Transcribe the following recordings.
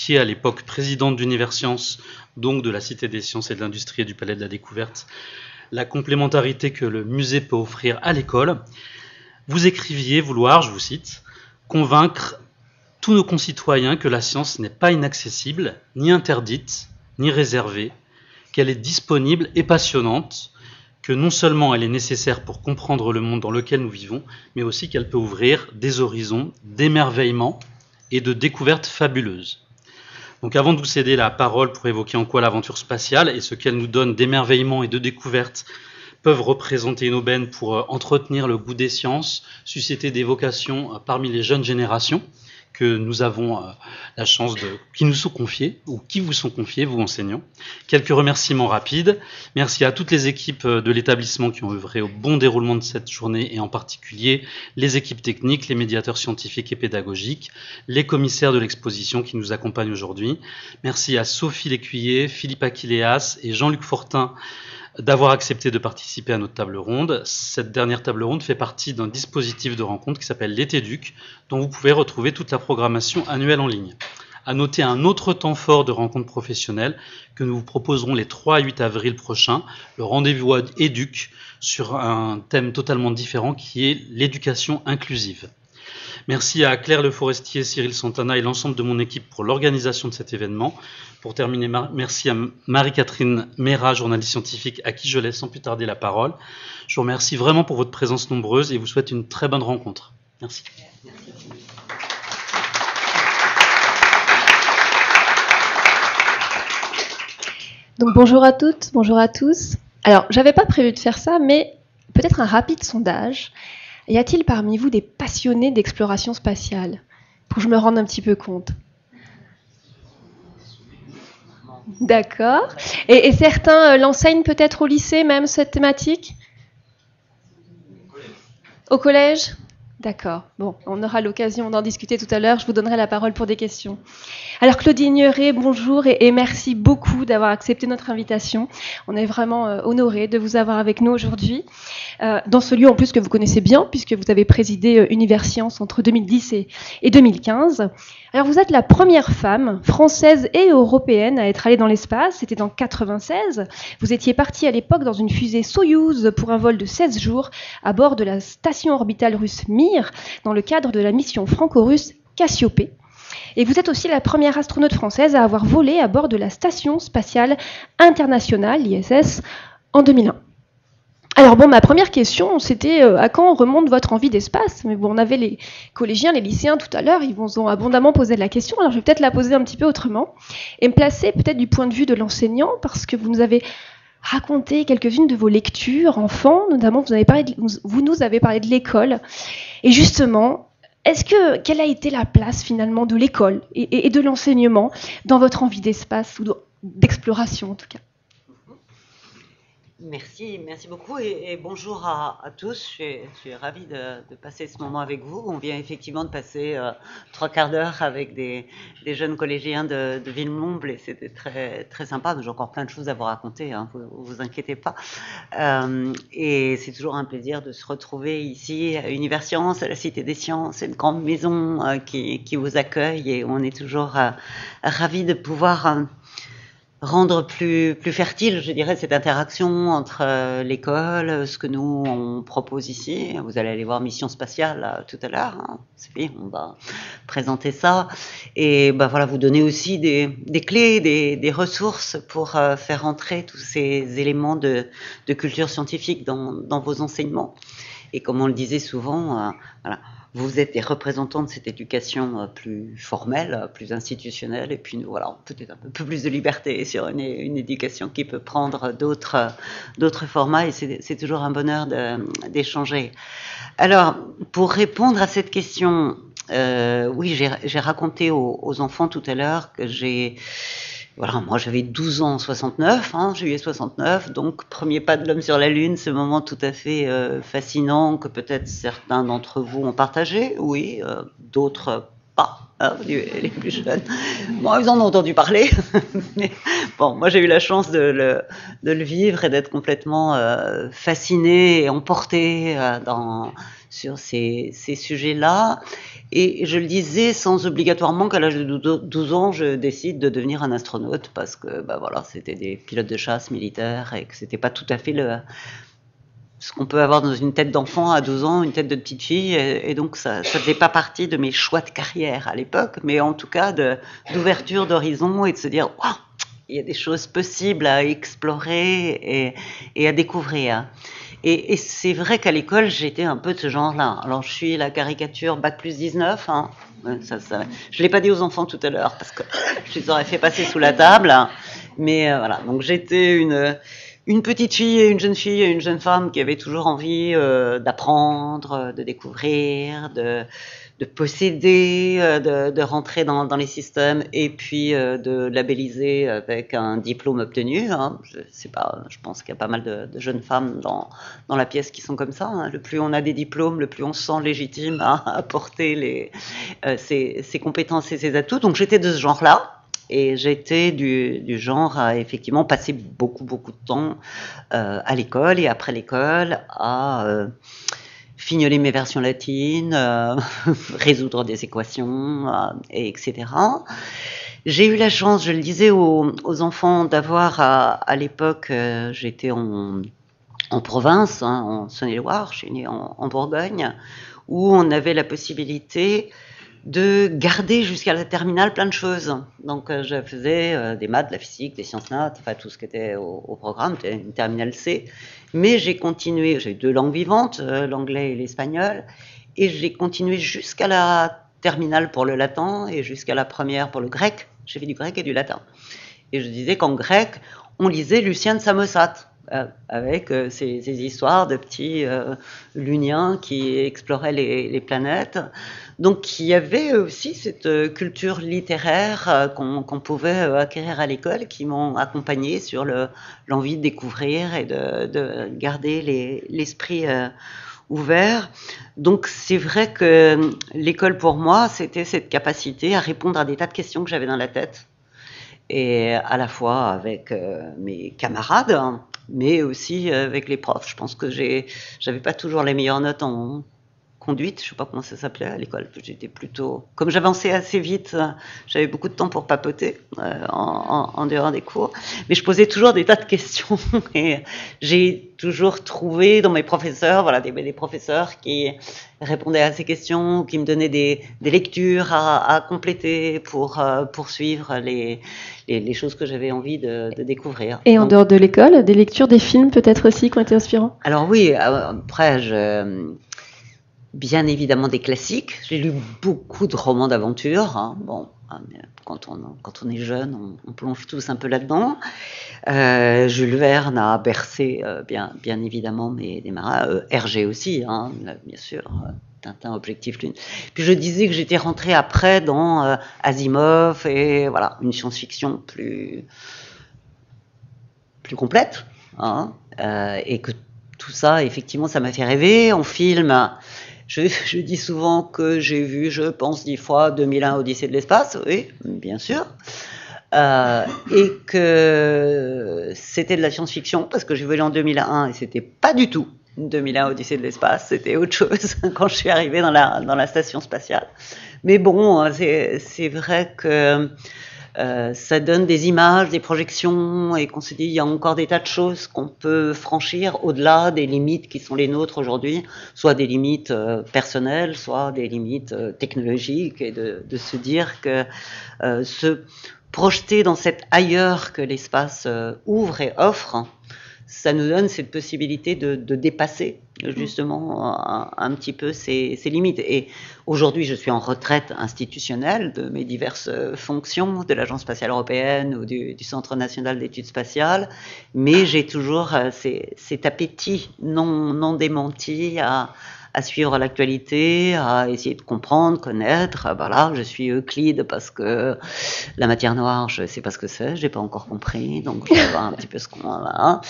qui est à l'époque présidente d'Universcience, donc de la Cité des Sciences et de l'Industrie et du Palais de la Découverte, la complémentarité que le musée peut offrir à l'école. Vous écriviez vouloir, je vous cite, convaincre tous nos concitoyens que la science n'est pas inaccessible, ni interdite, ni réservée, qu'elle est disponible et passionnante, que non seulement elle est nécessaire pour comprendre le monde dans lequel nous vivons, mais aussi qu'elle peut ouvrir des horizons d'émerveillement et de découvertes fabuleuses. Donc avant de vous céder la parole pour évoquer en quoi l'aventure spatiale et ce qu'elle nous donne d'émerveillement et de découvertes peuvent représenter une aubaine pour entretenir le goût des sciences, susciter des vocations parmi les jeunes générations que nous avons la chance qui nous sont confiés, ou qui vous sont confiés, vous enseignants. Quelques remerciements rapides. Merci à toutes les équipes de l'établissement qui ont œuvré au bon déroulement de cette journée, et en particulier les équipes techniques, les médiateurs scientifiques et pédagogiques, les commissaires de l'exposition qui nous accompagnent aujourd'hui. Merci à Sophie Lécuyer, Philippe Aquiléas et Jean-Luc Fortin d'avoir accepté de participer à notre table ronde. Cette dernière table ronde fait partie d'un dispositif de rencontre qui s'appelle l'ETEDUC, dont vous pouvez retrouver toute la programmation annuelle en ligne. À noter un autre temps fort de rencontres professionnelles que nous vous proposerons les 3 et 8 avril prochains, le rendez-vous EDUC, sur un thème totalement différent qui est l'éducation inclusive. Merci à Claire Le Forestier, Cyril Santana et l'ensemble de mon équipe pour l'organisation de cet événement. Pour terminer, merci à Marie-Catherine Méra, journaliste scientifique, à qui je laisse sans plus tarder la parole. Je vous remercie vraiment pour votre présence nombreuse et vous souhaite une très bonne rencontre. Merci. Donc bonjour à toutes, bonjour à tous. Alors, j'avais pas prévu de faire ça, mais peut-être un rapide sondage. Y a-t-il parmi vous des passionnés d'exploration spatiale? Pour que je me rende un petit peu compte. D'accord. Et certains l'enseignent peut-être au lycée, même, cette thématique? Au collège? D'accord. Bon, on aura l'occasion d'en discuter tout à l'heure. Je vous donnerai la parole pour des questions. Alors, Claudine Nuret, bonjour et merci beaucoup d'avoir accepté notre invitation. On est vraiment honorés de vous avoir avec nous aujourd'hui. Dans ce lieu, en plus, que vous connaissez bien, puisque vous avez présidé Universcience entre 2010 et 2015. Alors, vous êtes la première femme française et européenne à être allée dans l'espace. C'était en 1996. Vous étiez partie à l'époque dans une fusée Soyouz pour un vol de 16 jours à bord de la station orbitale russe Mir, dans le cadre de la mission franco-russe Cassiopée. Et vous êtes aussi la première astronaute française à avoir volé à bord de la Station spatiale internationale, l'ISS, en 2001. Alors bon, ma première question, c'était à quand remonte votre envie d'espace? Mais bon, on avait les collégiens, les lycéens tout à l'heure, ils vous ont abondamment posé la question, alors je vais peut-être la poser un petit peu autrement, et me placer peut-être du point de vue de l'enseignant, parce que vous nous avez raconté quelques-unes de vos lectures, enfants, notamment vous nous avez parlé de l'école, et justement, quelle a été la place finalement de l'école et de l'enseignement dans votre envie d'espace ou d'exploration en tout cas? Merci beaucoup et bonjour à tous. Je suis ravie de passer ce moment avec vous. On vient effectivement de passer 3 quarts d'heure avec des jeunes collégiens de Villemomble et c'était très, très sympa. J'ai encore plein de choses à vous raconter, hein, vous inquiétez pas. Et c'est toujours un plaisir de se retrouver ici à Universcience, à la Cité des Sciences. C'est une grande maison qui vous accueille et on est toujours ravis de pouvoir rendre plus fertile, je dirais, cette interaction entre l'école, ce que nous on propose ici. Vous allez aller voir Mission Spatiale tout à l'heure. Hein. C'est bien, on va présenter ça. Et voilà, vous donner aussi des clés, des ressources pour faire entrer tous ces éléments de culture scientifique dans vos enseignements. Et comme on le disait souvent, voilà. Vous êtes des représentants de cette éducation plus formelle, plus institutionnelle, et puis nous, voilà, peut-être un peu plus de liberté sur une éducation qui peut prendre d'autres formats, et c'est toujours un bonheur d'échanger. Alors, pour répondre à cette question, oui, j'ai raconté aux enfants tout à l'heure que voilà, moi j'avais 12 ans en 69, juillet 69, donc premier pas de l'homme sur la Lune, ce moment tout à fait fascinant que peut-être certains d'entre vous ont partagé, oui, d'autres pas, les plus jeunes. Bon, ils en ont entendu parler, mais bon, moi j'ai eu la chance de le vivre et d'être complètement fascinée et emportée sur ces sujets-là. Et je le disais sans obligatoirement qu'à l'âge de 12 ans, je décide de devenir un astronaute parce que bah voilà, c'était des pilotes de chasse militaires et que c'était pas tout à fait ce qu'on peut avoir dans une tête d'enfant à 12 ans, une tête de petite fille. Et donc ça ne faisait pas partie de mes choix de carrière à l'époque, mais en tout cas d'ouverture d'horizon et de se dire waouh, il y a des choses possibles à explorer et à découvrir. Et c'est vrai qu'à l'école, j'étais un peu de ce genre-là. Alors, je suis la caricature Bac plus 19. Hein. Je ne l'ai pas dit aux enfants tout à l'heure parce que je les aurais fait passer sous la table. Mais voilà, donc j'étais une petite fille et une jeune femme qui avait toujours envie d'apprendre, de découvrir, de posséder, de rentrer dans les systèmes et puis de labelliser avec un diplôme obtenu. Hein. Je sais pas, je pense qu'il y a pas mal de jeunes femmes dans la pièce qui sont comme ça. Hein. Le plus on a des diplômes, le plus on se sent légitime à apporter ses compétences et ses atouts. Donc j'étais de ce genre-là. Et j'étais du genre à effectivement passer beaucoup de temps à l'école et après l'école à fignoler mes versions latines, résoudre des équations, etc. J'ai eu la chance, je le disais aux enfants, d'avoir à l'époque, j'étais en province, hein, en Saône-et-Loire, je suis née en Bourgogne, où on avait la possibilité de garder jusqu'à la terminale plein de choses. Donc je faisais des maths, de la physique, des sciences nat, enfin tout ce qui était au programme, c'était une terminale C. Mais j'ai continué, j'ai 2 langues vivantes, l'anglais et l'espagnol, et j'ai continué jusqu'à la terminale pour le latin et jusqu'à la première pour le grec. J'ai fait du grec et du latin. Et je disais qu'en grec, on lisait Lucien de Samosate, avec ces histoires de petits luniens qui exploraient les planètes. Donc il y avait aussi cette culture littéraire qu'on pouvait acquérir à l'école, qui m'ont accompagnée sur l'envie de découvrir et de garder l'esprit ouvert. Donc c'est vrai que l'école pour moi, c'était cette capacité à répondre à des tas de questions que j'avais dans la tête, et à la fois avec mes camarades, hein, mais aussi avec les profs. Je pense que j'avais pas toujours les meilleures notes en conduite, je sais pas comment ça s'appelait à l'école. J'étais plutôt, comme j'avançais assez vite, j'avais beaucoup de temps pour papoter en dehors des cours, mais je posais toujours des tas de questions et j'ai toujours trouvé dans mes professeurs, voilà, des professeurs qui répondaient à ces questions, qui me donnaient des lectures à compléter pour poursuivre les choses que j'avais envie de découvrir. Et en dehors de l'école, des lectures, des films peut-être aussi qui ont été inspirants? Alors oui, après bien évidemment des classiques. J'ai lu beaucoup de romans d'aventure. Hein. Bon, quand on est jeune, on plonge tous un peu là-dedans. Jules Verne a bercé bien évidemment mes démarrages. Hergé aussi, hein, bien sûr. Tintin, Objectif Lune. Puis je disais que j'étais rentrée après dans Asimov et voilà, une science-fiction plus complète. Hein, et que tout ça, effectivement, ça m'a fait rêver. En film, je dis souvent que j'ai vu, je pense, 10 fois 2001 Odyssée de l'espace, oui, bien sûr. Et que c'était de la science-fiction, parce que j'ai vu en 2001 et c'était pas du tout 2001 Odyssée de l'espace, c'était autre chose quand je suis arrivée dans la station spatiale. Mais bon, c'est vrai que ça donne des images, des projections, et qu'on se dit il y a encore des tas de choses qu'on peut franchir au-delà des limites qui sont les nôtres aujourd'hui, soit des limites personnelles, soit des limites technologiques, et de se dire que se projeter dans cet ailleurs que l'espace ouvre et offre, ça nous donne cette possibilité de dépasser justement un petit peu ces limites. Et aujourd'hui, je suis en retraite institutionnelle de mes diverses fonctions, de l'Agence spatiale européenne ou du Centre national d'études spatiales, mais j'ai toujours cet appétit non démenti à suivre l'actualité, à essayer de comprendre, connaître. Voilà, je suis Euclide parce que la matière noire, je ne sais pas ce que c'est, je n'ai pas encore compris, donc je vais voir un petit peu ce qu'on a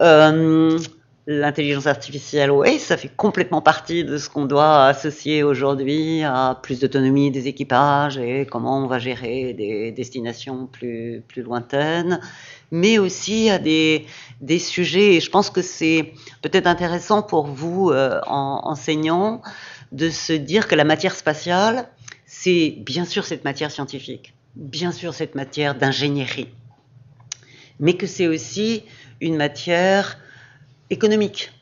là. L'intelligence artificielle, oui, ça fait complètement partie de ce qu'on doit associer aujourd'hui à plus d'autonomie des équipages et comment on va gérer des destinations plus lointaines, mais aussi à des sujets, et je pense que c'est peut-être intéressant pour vous, enseignants, de se dire que la matière spatiale, c'est bien sûr cette matière scientifique, bien sûr cette matière d'ingénierie, mais que c'est aussi une matière économique.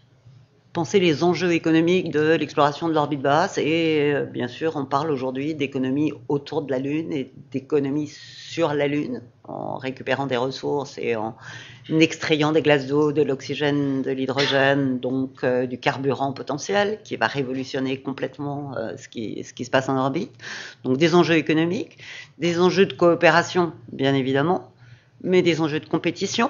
Penser les enjeux économiques de l'exploration de l'orbite basse, et bien sûr on parle aujourd'hui d'économie autour de la Lune et d'économie sur la Lune, en récupérant des ressources et en extrayant des glaces d'eau, de l'oxygène, de l'hydrogène, donc du carburant potentiel qui va révolutionner complètement ce qui se passe en orbite. Donc des enjeux économiques, des enjeux de coopération bien évidemment, mais des enjeux de compétition.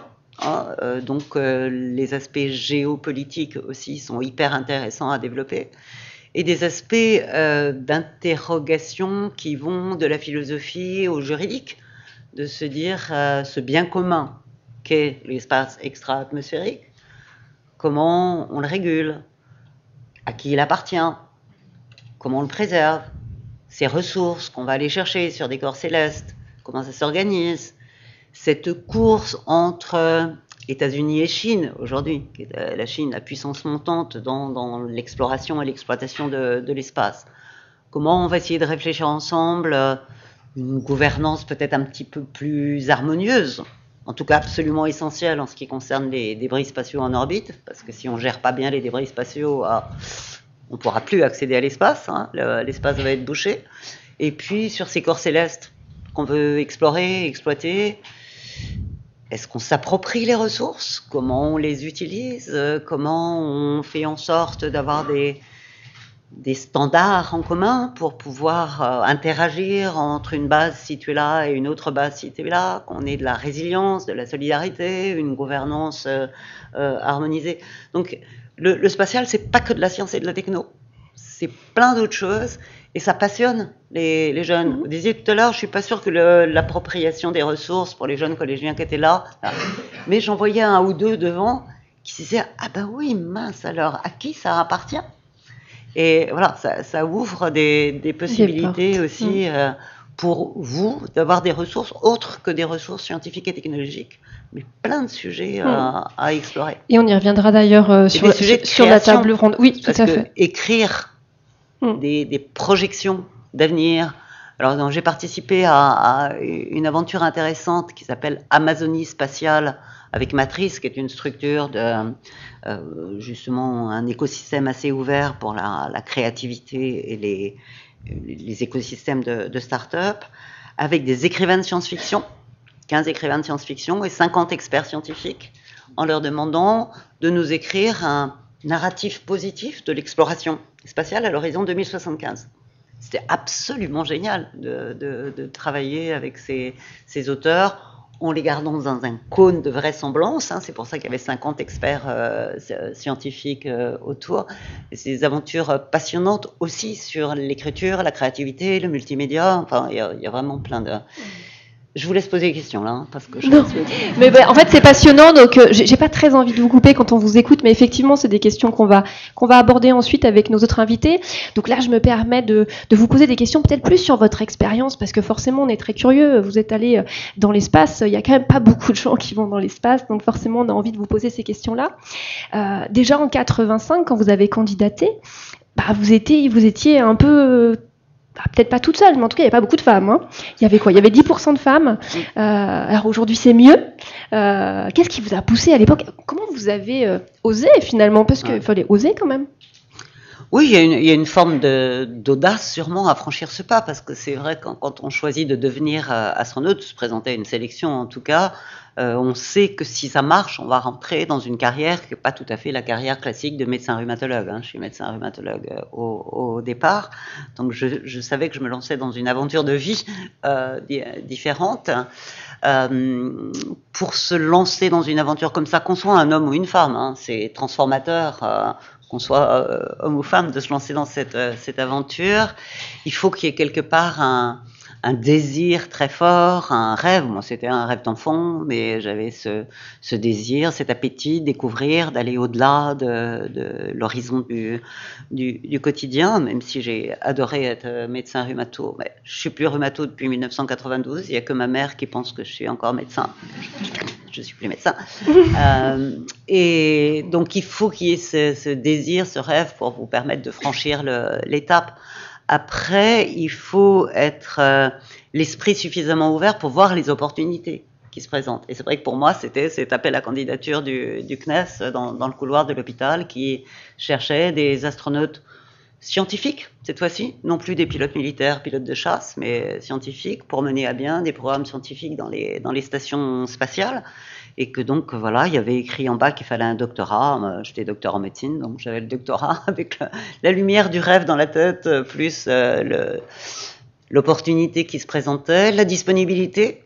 Donc les aspects géopolitiques aussi sont hyper intéressants à développer, et des aspects d'interrogation qui vont de la philosophie au juridique, de se dire ce bien commun qu'est l'espace extra-atmosphérique, comment on le régule, à qui il appartient, comment on le préserve, ces ressources qu'on va aller chercher sur des corps célestes, comment ça s'organise. Cette course entre États-Unis et Chine, aujourd'hui, qui est la Chine, la puissance montante dans l'exploration et l'exploitation de l'espace. Comment on va essayer de réfléchir ensemble une gouvernance peut-être un petit peu plus harmonieuse, en tout cas absolument essentielle en ce qui concerne les débris spatiaux en orbite, parce que si on ne gère pas bien les débris spatiaux, on ne pourra plus accéder à l'espace, l'espace va être bouché. Et puis sur ces corps célestes qu'on veut explorer, exploiter, est-ce qu'on s'approprie les ressources? Comment on les utilise? Comment on fait en sorte d'avoir des standards en commun pour pouvoir interagir entre une base située là et une autre base située là, qu'on ait de la résilience, de la solidarité, une gouvernance harmonisée. Donc le spatial, c'est pas que de la science et de la techno, c'est plein d'autres choses. Et ça passionne les jeunes. Vous disiez tout à l'heure, je suis pas sûre que l'appropriation des ressources pour les jeunes collégiens qui étaient là, mais j'en voyais un ou deux devant qui se disaient ah ben oui, mince alors, à qui ça appartient? Et voilà, ça ouvre des possibilités aussi pour vous d'avoir des ressources autres que des ressources scientifiques et technologiques, mais plein de sujets à explorer. Et on y reviendra d'ailleurs sur la table ronde. Oui, tout à fait. Écrire des projections d'avenir. Alors, j'ai participé à une aventure intéressante qui s'appelle Amazonie spatiale avec Matrice, qui est une structure de justement un écosystème assez ouvert pour la créativité et les écosystèmes de start-up, avec des écrivains de science-fiction, 15 écrivains de science-fiction et 50 experts scientifiques, en leur demandant de nous écrire un narratif positif de l'exploration spatiale à l'horizon 2075. C'était absolument génial de travailler avec ces auteurs en les gardant dans un cône de vraisemblance. C'est pour ça qu'il y avait 50 experts scientifiques autour. Et c'est des aventures passionnantes aussi sur l'écriture, la créativité, le multimédia. Enfin, il y a vraiment plein de... Je vous laisse poser des questions là, parce que non. Mais en fait c'est passionnant, donc j'ai pas très envie de vous couper quand on vous écoute, mais effectivement c'est des questions qu'on va aborder ensuite avec nos autres invités. Donc là je me permets de vous poser des questions peut-être plus sur votre expérience, parce que forcément on est très curieux. Vous êtes allé dans l'espace, il y a quand même pas beaucoup de gens qui vont dans l'espace, donc forcément on a envie de vous poser ces questions-là. Déjà en 85, quand vous avez candidaté, vous étiez un peu peut-être pas toute seule, mais en tout cas, il n'y avait pas beaucoup de femmes. Il y avait quoi? Il y avait 10% de femmes. Alors aujourd'hui, c'est mieux. Qu'est-ce qui vous a poussé à l'époque? Comment vous avez osé finalement? Parce qu'il fallait oser quand même. Oui, il y a une forme d'audace sûrement à franchir ce pas, parce que c'est vrai que quand on choisit de devenir astronaute, se présenter à une sélection en tout cas, on sait que si ça marche, on va rentrer dans une carrière qui n'est pas tout à fait la carrière classique de médecin rhumatologue. Je suis médecin rhumatologue au départ, donc je savais que je me lançais dans une aventure de vie différente. Pour se lancer dans une aventure comme ça, qu'on soit un homme ou une femme, c'est transformateur. Qu'on soit homme ou femme, de se lancer dans cette aventure, il faut qu'il y ait quelque part un désir très fort, un rêve. Moi, c'était un rêve d'enfant, mais j'avais ce désir, cet appétit de découvrir, d'aller au-delà de l'horizon du quotidien, même si j'ai adoré être médecin rhumato. Mais je suis plus rhumato depuis 1992, il n'y a que ma mère qui pense que je suis encore médecin. je ne suis plus médecin. Et donc, il faut qu'il y ait ce désir, ce rêve pour vous permettre de franchir l'étape. Après, il faut être l'esprit suffisamment ouvert pour voir les opportunités qui se présentent. Et c'est vrai que pour moi, c'était cet appel à candidature du CNES dans le couloir de l'hôpital qui cherchait des astronautes scientifiques, cette fois-ci, non plus des pilotes militaires, pilotes de chasse, mais scientifiques, pour mener à bien des programmes scientifiques dans les stations spatiales. Et que donc, voilà, il y avait écrit en bas qu'il fallait un doctorat. J'étais docteur en médecine, donc j'avais le doctorat avec la lumière du rêve dans la tête, plus l'opportunité qui se présentait, la disponibilité.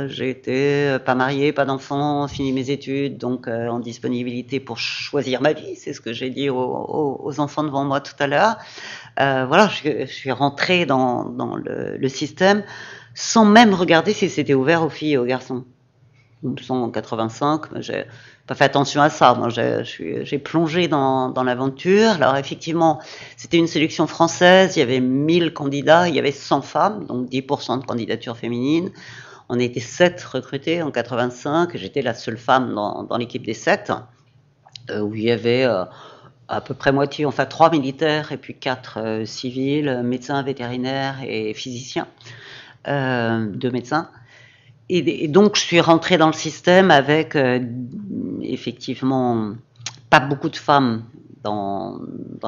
J'ai été pas mariée, pas d'enfant, fini mes études, donc en disponibilité pour choisir ma vie. C'est ce que j'ai dit aux enfants devant moi tout à l'heure. Voilà, je suis rentrée dans le système sans même regarder si c'était ouvert aux filles et aux garçons. Nous sommes en 85, mais j'ai pas fait attention à ça. Moi, j'ai plongé dans l'aventure. Alors effectivement, c'était une sélection française. Il y avait 1000 candidats, il y avait 100 femmes, donc 10% de candidatures féminines. On était 7 recrutés en 85. J'étais la seule femme dans l'équipe des 7, où il y avait à peu près moitié, enfin 3 militaires et puis 4 civils, médecins, vétérinaires et physiciens, 2 médecins. Et donc, je suis rentrée dans le système avec, effectivement, pas beaucoup de femmes dans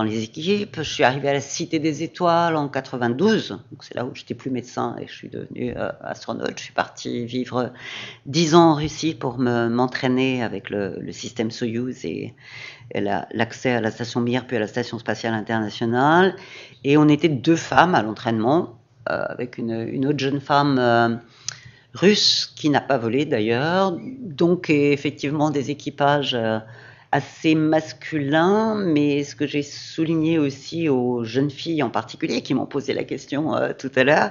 les équipes. Je suis arrivée à la Cité des Étoiles en 92. Donc, c'est là où j'étais plus médecin et je suis devenue astronaute. Je suis partie vivre 10 ans en Russie pour m'entraîner avec le système Soyouz et l'accès à la station Mir, puis à la Station Spatiale Internationale. Et on était 2 femmes à l'entraînement, avec une autre jeune femme russe qui n'a pas volé d'ailleurs, donc effectivement des équipages assez masculins, mais ce que j'ai souligné aussi aux jeunes filles en particulier qui m'ont posé la question tout à l'heure,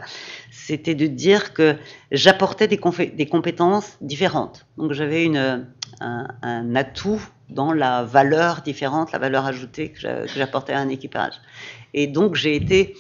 c'était de dire que j'apportais des compétences différentes. Donc j'avais un atout dans la valeur différente, la valeur ajoutée que j'apportais à un équipage. Et donc j'ai été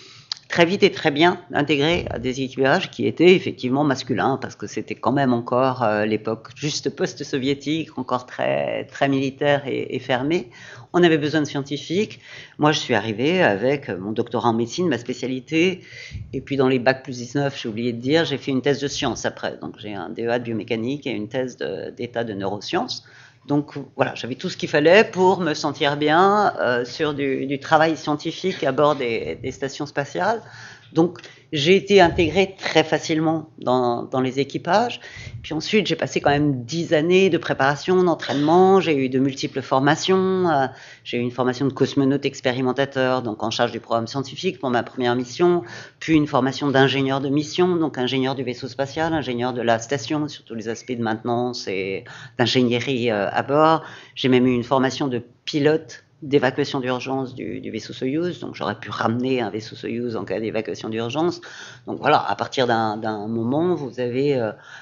très vite et très bien intégré à des équipages qui étaient effectivement masculins, parce que c'était quand même encore l'époque juste post-soviétique, encore très, très militaire et fermée. On avait besoin de scientifiques. Moi, je suis arrivée avec mon doctorat en médecine, ma spécialité, et puis dans les bacs plus 19, j'ai oublié de dire, j'ai fait une thèse de sciences après. Donc j'ai un DEA de biomécanique et une thèse d'état de neurosciences. Donc voilà, j'avais tout ce qu'il fallait pour me sentir bien sur du travail scientifique à bord des stations spatiales. Donc j'ai été intégrée très facilement dans les équipages. Puis ensuite, j'ai passé quand même 10 années de préparation, d'entraînement. J'ai eu de multiples formations. J'ai eu une formation de cosmonaute expérimentateur, donc en charge du programme scientifique pour ma première mission. Puis une formation d'ingénieur de mission, donc ingénieur du vaisseau spatial, ingénieur de la station, sur tous les aspects de maintenance et d'ingénierie à bord. J'ai même eu une formation de pilote d'évacuation d'urgence du vaisseau Soyouz, donc j'aurais pu ramener un vaisseau Soyouz en cas d'évacuation d'urgence. Donc voilà, à partir d'un moment, vous avez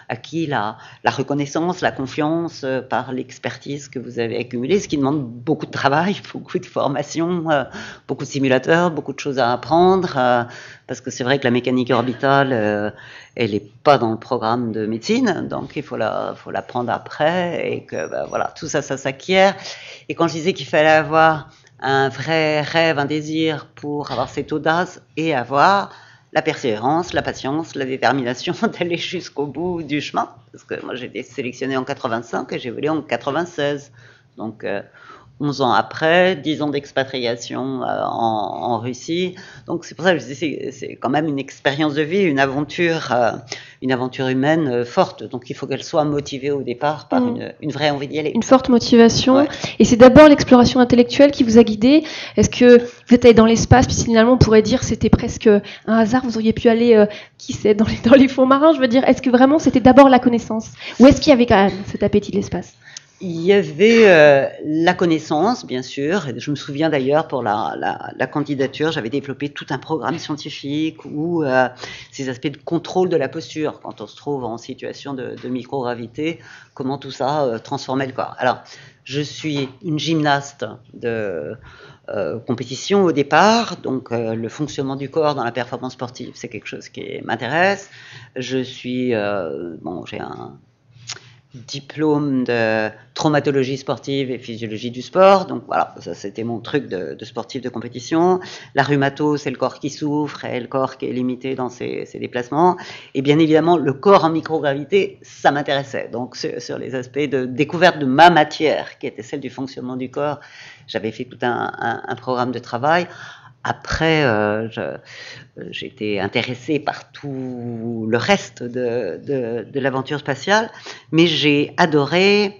acquis la reconnaissance, la confiance par l'expertise que vous avez accumulée, ce qui demande beaucoup de travail, beaucoup de formation, beaucoup de simulateurs, beaucoup de choses à apprendre, parce que c'est vrai que la mécanique orbitale, elle n'est pas dans le programme de médecine, donc il faut l'apprendre après, et que voilà, tout ça s'acquiert. Et quand je disais qu'il fallait avoir un vrai rêve, un désir pour avoir cette audace et avoir la persévérance, la patience, la détermination d'aller jusqu'au bout du chemin, parce que moi j'ai été sélectionnée en 85 et j'ai volé en 96, donc 11 ans après, 10 ans d'expatriation en Russie. Donc c'est pour ça que je disais c'est quand même une expérience de vie, une aventure humaine forte. Donc il faut qu'elle soit motivée au départ par une vraie envie d'y aller. Une forte motivation. Ouais. Et c'est d'abord l'exploration intellectuelle qui vous a guidé. Est-ce que vous êtes allé dans l'espace, puis finalement on pourrait dire c'était presque un hasard, vous auriez pu aller, qui sait, dans les fonds marins, je veux dire. Est-ce que vraiment c'était d'abord la connaissance? Ou est-ce qu'il y avait quand même cet appétit de l'espace? Il y avait la connaissance, bien sûr. Et je me souviens d'ailleurs pour la candidature, j'avais développé tout un programme scientifique où ces aspects de contrôle de la posture, quand on se trouve en situation de microgravité, comment tout ça transformait le corps. Alors, je suis une gymnaste de compétition au départ, donc le fonctionnement du corps dans la performance sportive, c'est quelque chose qui m'intéresse. Je suis, j'ai diplôme de traumatologie sportive et physiologie du sport. Donc voilà, ça c'était mon truc de sportif de compétition. La rhumato, c'est le corps qui souffre et le corps qui est limité dans ses déplacements. Et bien évidemment, le corps en microgravité, ça m'intéressait. Donc sur les aspects de découverte de ma matière, qui était celle du fonctionnement du corps, j'avais fait tout un programme de travail. Après, j'ai été intéressée par tout le reste de l'aventure spatiale, mais j'ai adoré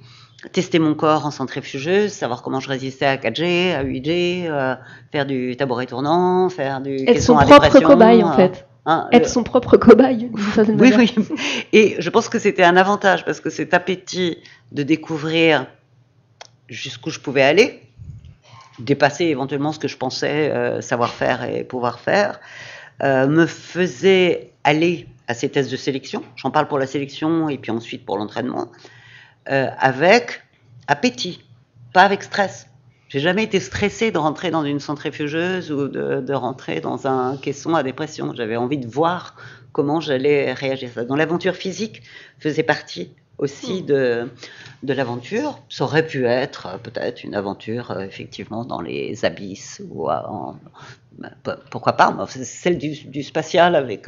tester mon corps en centrifugeuse, savoir comment je résistais à 4G, à 8G, faire du tabouret tournant, faire du être son propre cobaye en fait. Être son propre cobaye. Oui, oui. Et je pense que c'était un avantage parce que cet appétit de découvrir jusqu'où je pouvais aller, dépasser éventuellement ce que je pensais savoir faire et pouvoir faire, me faisait aller à ces tests de sélection, j'en parle pour la sélection et puis ensuite pour l'entraînement, avec appétit, pas avec stress. J'ai jamais été stressée de rentrer dans une centrifugeuse ou de rentrer dans un caisson à dépression. J'avais envie de voir comment j'allais réagir. Donc l'aventure physique faisait partie aussi de l'aventure. Ça aurait pu être peut-être une aventure effectivement dans les abysses ou pourquoi pas, c'est celle du spatial avec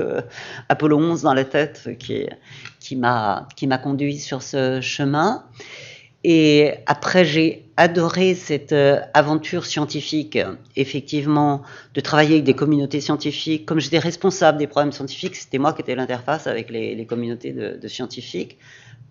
Apollo 11 dans la tête qui m'a conduit sur ce chemin. Et après, j'ai adoré cette aventure scientifique, effectivement, de travailler avec des communautés scientifiques. Comme j'étais responsable des programmes scientifiques, c'était moi qui étais l'interface avec les communautés de scientifiques.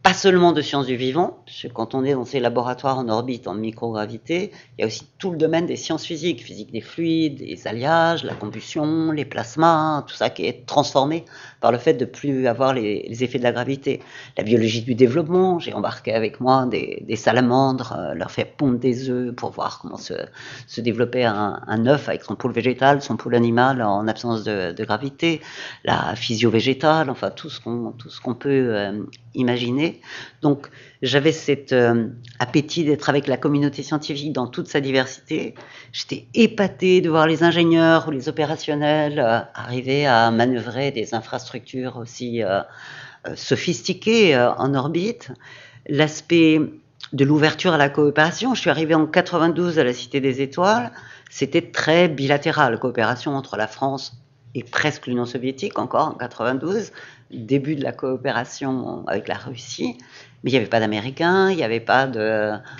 Pas seulement de sciences du vivant, parce que quand on est dans ces laboratoires en orbite, en microgravité, il y a aussi tout le domaine des sciences physiques, physique des fluides, des alliages, la combustion, les plasmas, tout ça qui est transformé par le fait de plus avoir les effets de la gravité. La biologie du développement, j'ai embarqué avec moi des salamandres, leur fait pondre des œufs pour voir comment se développait un œuf avec son pôle végétal, son pôle animal en absence de gravité, la physio-végétale, enfin tout ce qu'on peut imaginer. Donc j'avais cet appétit d'être avec la communauté scientifique dans toute sa diversité. J'étais épatée de voir les ingénieurs ou les opérationnels arriver à manœuvrer des infrastructures aussi sophistiquées en orbite. L'aspect de l'ouverture à la coopération, je suis arrivée en 92 à la Cité des Étoiles, c'était très bilatéral, coopération entre la France et presque l'Union soviétique, encore en 92, début de la coopération avec la Russie, mais il n'y avait pas d'Américains, il n'y avait pas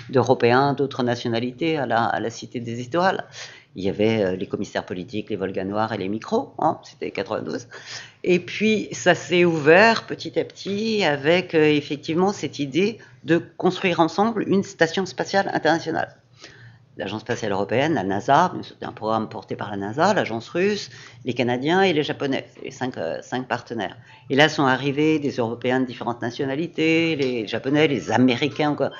d'Européens, d'autres nationalités à la Cité des Étoiles. Il y avait les commissaires politiques, les Volgas noirs et les micros, hein, c'était 92. Et puis ça s'est ouvert petit à petit avec effectivement cette idée de construire ensemble une station spatiale internationale. L'Agence spatiale européenne, la NASA, c'était un programme porté par la NASA, l'Agence russe, les Canadiens et les Japonais, les cinq partenaires. Et là sont arrivés des Européens de différentes nationalités, les Japonais, les Américains, quoi.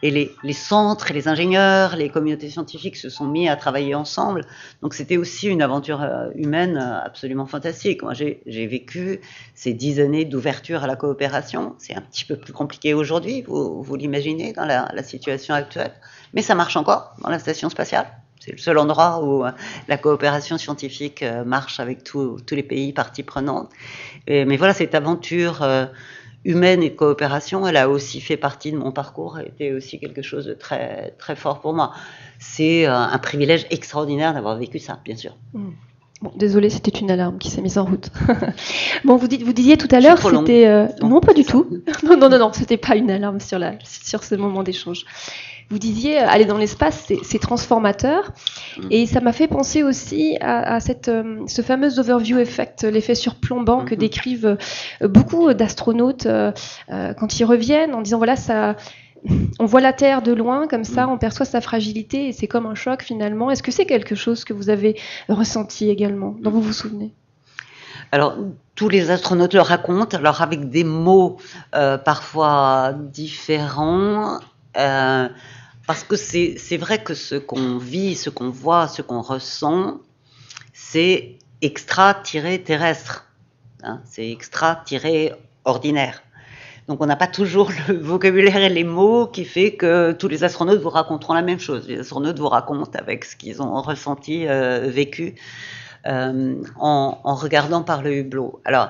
Et les centres et les ingénieurs, les communautés scientifiques se sont mis à travailler ensemble. Donc c'était aussi une aventure humaine absolument fantastique. Moi j'ai vécu ces 10 années d'ouverture à la coopération. C'est un petit peu plus compliqué aujourd'hui, vous l'imaginez, dans la situation actuelle. Mais ça marche encore dans la station spatiale. C'est le seul endroit où la coopération scientifique marche avec tous les pays parties prenantes. Mais voilà, cette aventure humaine et de coopération, elle a aussi fait partie de mon parcours, elle était aussi quelque chose de très, très fort pour moi. C'est un privilège extraordinaire d'avoir vécu ça, bien sûr. Bon, désolé, c'était une alarme qui s'est mise en route. Bon, vous disiez tout à l'heure, c'était... non, pas du tout. Non, c'était pas une alarme sur ce moment d'échange. Vous disiez, aller dans l'espace, c'est transformateur. Et ça m'a fait penser aussi à ce fameux overview effect, l'effet surplombant que décrivent beaucoup d'astronautes quand ils reviennent, en disant, voilà, on voit la Terre de loin, comme ça, on perçoit sa fragilité, et c'est comme un choc finalement. Est-ce que c'est quelque chose que vous avez ressenti également, dont vous vous souvenez ? Alors, tous les astronautes le racontent, alors avec des mots parfois différents, parce que c'est vrai que ce qu'on vit, ce qu'on voit, ce qu'on ressent, c'est extra-terrestre, hein, c'est extra-ordinaire. Donc on n'a pas toujours le vocabulaire et les mots qui fait que tous les astronautes vous raconteront la même chose. Les astronautes vous racontent avec ce qu'ils ont ressenti, vécu, en regardant par le hublot. Alors,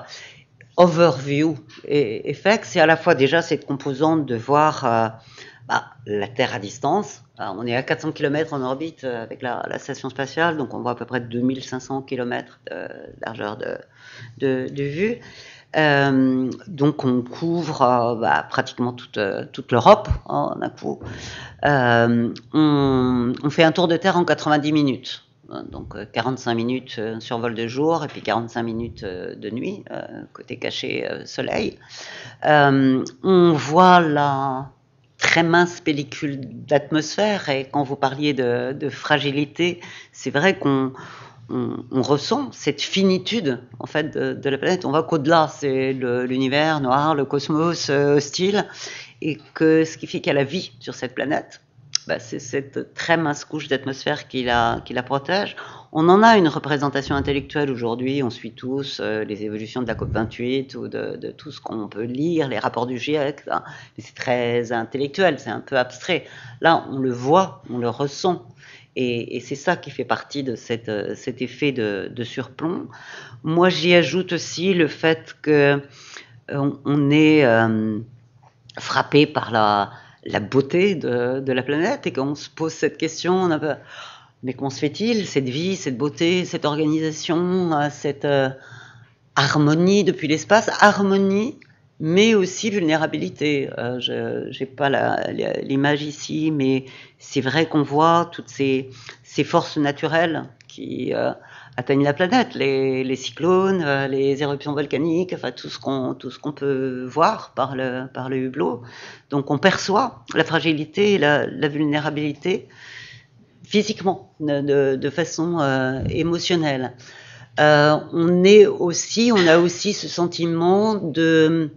overview effect, c'est à la fois déjà cette composante de voir la Terre à distance. Alors, on est à 400 km en orbite avec la station spatiale, donc on voit à peu près 2500 km de largeur de vue. Donc on couvre pratiquement toute l'Europe en un coup. On fait un tour de Terre en 90 minutes. Donc 45 minutes survol de jour et puis 45 minutes de nuit, côté caché soleil. On voit la très mince pellicule d'atmosphère, et quand vous parliez de fragilité, c'est vrai qu'on ressent cette finitude en fait de la planète. On voit qu'au-delà, c'est l'univers noir, le cosmos hostile, et que ce qui fait qu'il y a la vie sur cette planète, c'est cette très mince couche d'atmosphère qui la protège. On en a une représentation intellectuelle aujourd'hui, on suit tous les évolutions de la COP28 ou de tout ce qu'on peut lire, les rapports du GIEC, mais c'est très intellectuel, c'est un peu abstrait. Là, on le voit, on le ressent, et c'est ça qui fait partie de cet effet de surplomb. Moi, j'y ajoute aussi le fait qu'on est frappé par la beauté de la planète, et qu'on se pose cette question, mais comment se fait-il, cette vie, cette beauté, cette organisation, cette harmonie depuis l'espace, harmonie, mais aussi vulnérabilité. Je n'ai pas l'image ici, mais c'est vrai qu'on voit toutes ces forces naturelles qui atteignent la planète, les cyclones, les éruptions volcaniques, enfin tout ce qu'on peut voir par le hublot. Donc on perçoit la fragilité et la vulnérabilité physiquement, de façon émotionnelle. On a aussi ce sentiment de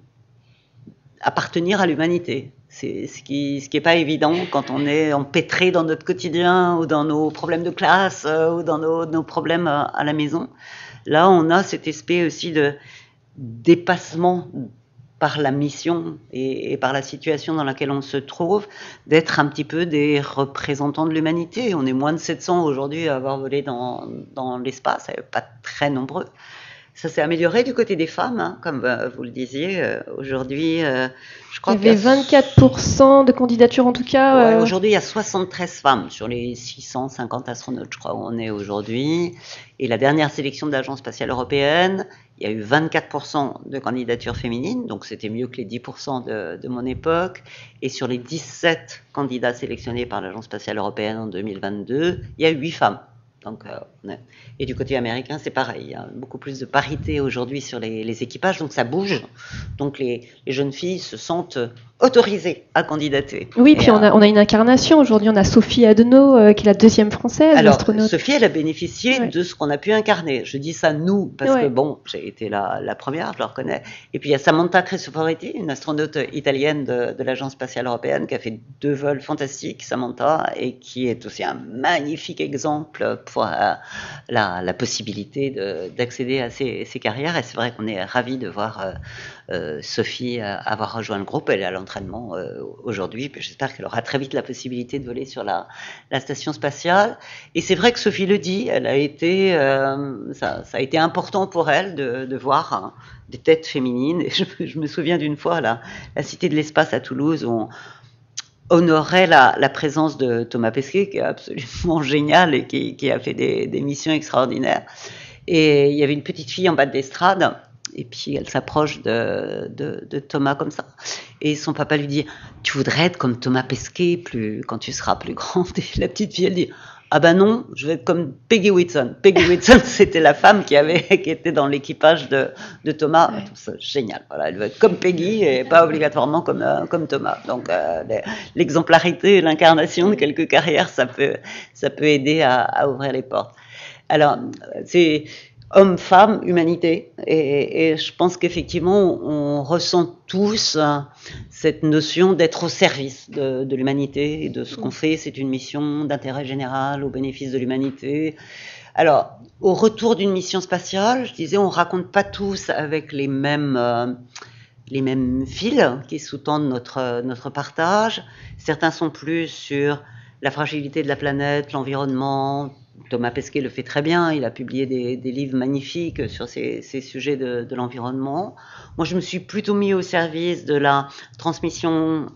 appartenir à l'humanité. C'est ce qui est pas évident quand on est empêtré dans notre quotidien, ou dans nos problèmes de classe, ou dans nos problèmes à la maison. Là, on a cet aspect aussi de dépassement par la mission et par la situation dans laquelle on se trouve, d'être un petit peu des représentants de l'humanité. On est moins de 700 aujourd'hui à avoir volé dans l'espace, pas très nombreux. Ça s'est amélioré du côté des femmes, hein, comme vous le disiez. Aujourd'hui, je crois qu'il y avait 24% de candidatures en tout cas. Ouais, aujourd'hui, il y a 73 femmes sur les 650 astronautes, je crois, où on est aujourd'hui. Et la dernière sélection de l'Agence spatiale européenne, il y a eu 24% de candidatures féminines, donc c'était mieux que les 10% de mon époque. Et sur les 17 candidats sélectionnés par l'Agence spatiale européenne en 2022, il y a 8 femmes. Donc, et du côté américain, c'est pareil. Il y a beaucoup plus de parité aujourd'hui sur les équipages, donc ça bouge. Donc les jeunes filles se sentent autorisées à candidater. Oui, puis on a une incarnation. Aujourd'hui, on a Sophie Adenau, qui est la deuxième française, alors, astronaute. Sophie, elle a bénéficié de ce qu'on a pu incarner. Je dis ça nous, parce que bon, j'ai été la première, je le reconnais. Et puis il y a Samantha Cristoforetti, une astronaute italienne de l'Agence spatiale européenne, qui a fait 2 vols fantastiques, Samantha, et qui est aussi un magnifique exemple pour la possibilité d'accéder à ces carrières. Et c'est vrai qu'on est ravis de voir Sophie avoir rejoint le groupe. Elle est à l'entraînement aujourd'hui. J'espère qu'elle aura très vite la possibilité de voler sur la station spatiale. Et c'est vrai que Sophie le dit, elle a été, ça a été important pour elle de voir des têtes féminines. Et je me souviens d'une fois à la Cité de l'Espace à Toulouse, où on honorait la présence de Thomas Pesquet, qui est absolument génial et qui a fait des missions extraordinaires. Et il y avait une petite fille en bas de l'estrade, et puis elle s'approche de Thomas comme ça. Et son papa lui dit « Tu voudrais être comme Thomas Pesquet quand tu seras plus grande ?» Et la petite fille, elle dit « Ah ben non, je vais être comme Peggy Whitson. » Peggy Whitson, c'était la femme qui était dans l'équipage de Thomas. Ouais. Tout ça, génial. Voilà, elle veut être comme Peggy et pas obligatoirement comme Thomas. Donc l'exemplarité et l'incarnation de quelques carrières, ça peut aider à ouvrir les portes. Alors, c'est homme, femme, humanité. Et je pense qu'effectivement, on ressent tous cette notion d'être au service de l'humanité et de ce qu'on fait. C'est une mission d'intérêt général au bénéfice de l'humanité. Alors, au retour d'une mission spatiale, je disais, on raconte pas tous avec les mêmes fils qui sous-tendent notre partage. Certains sont plus sur la fragilité de la planète, l'environnement, Thomas Pesquet le fait très bien, il a publié des livres magnifiques sur ces sujets de l'environnement. Moi, je me suis plutôt mis au service de la transmission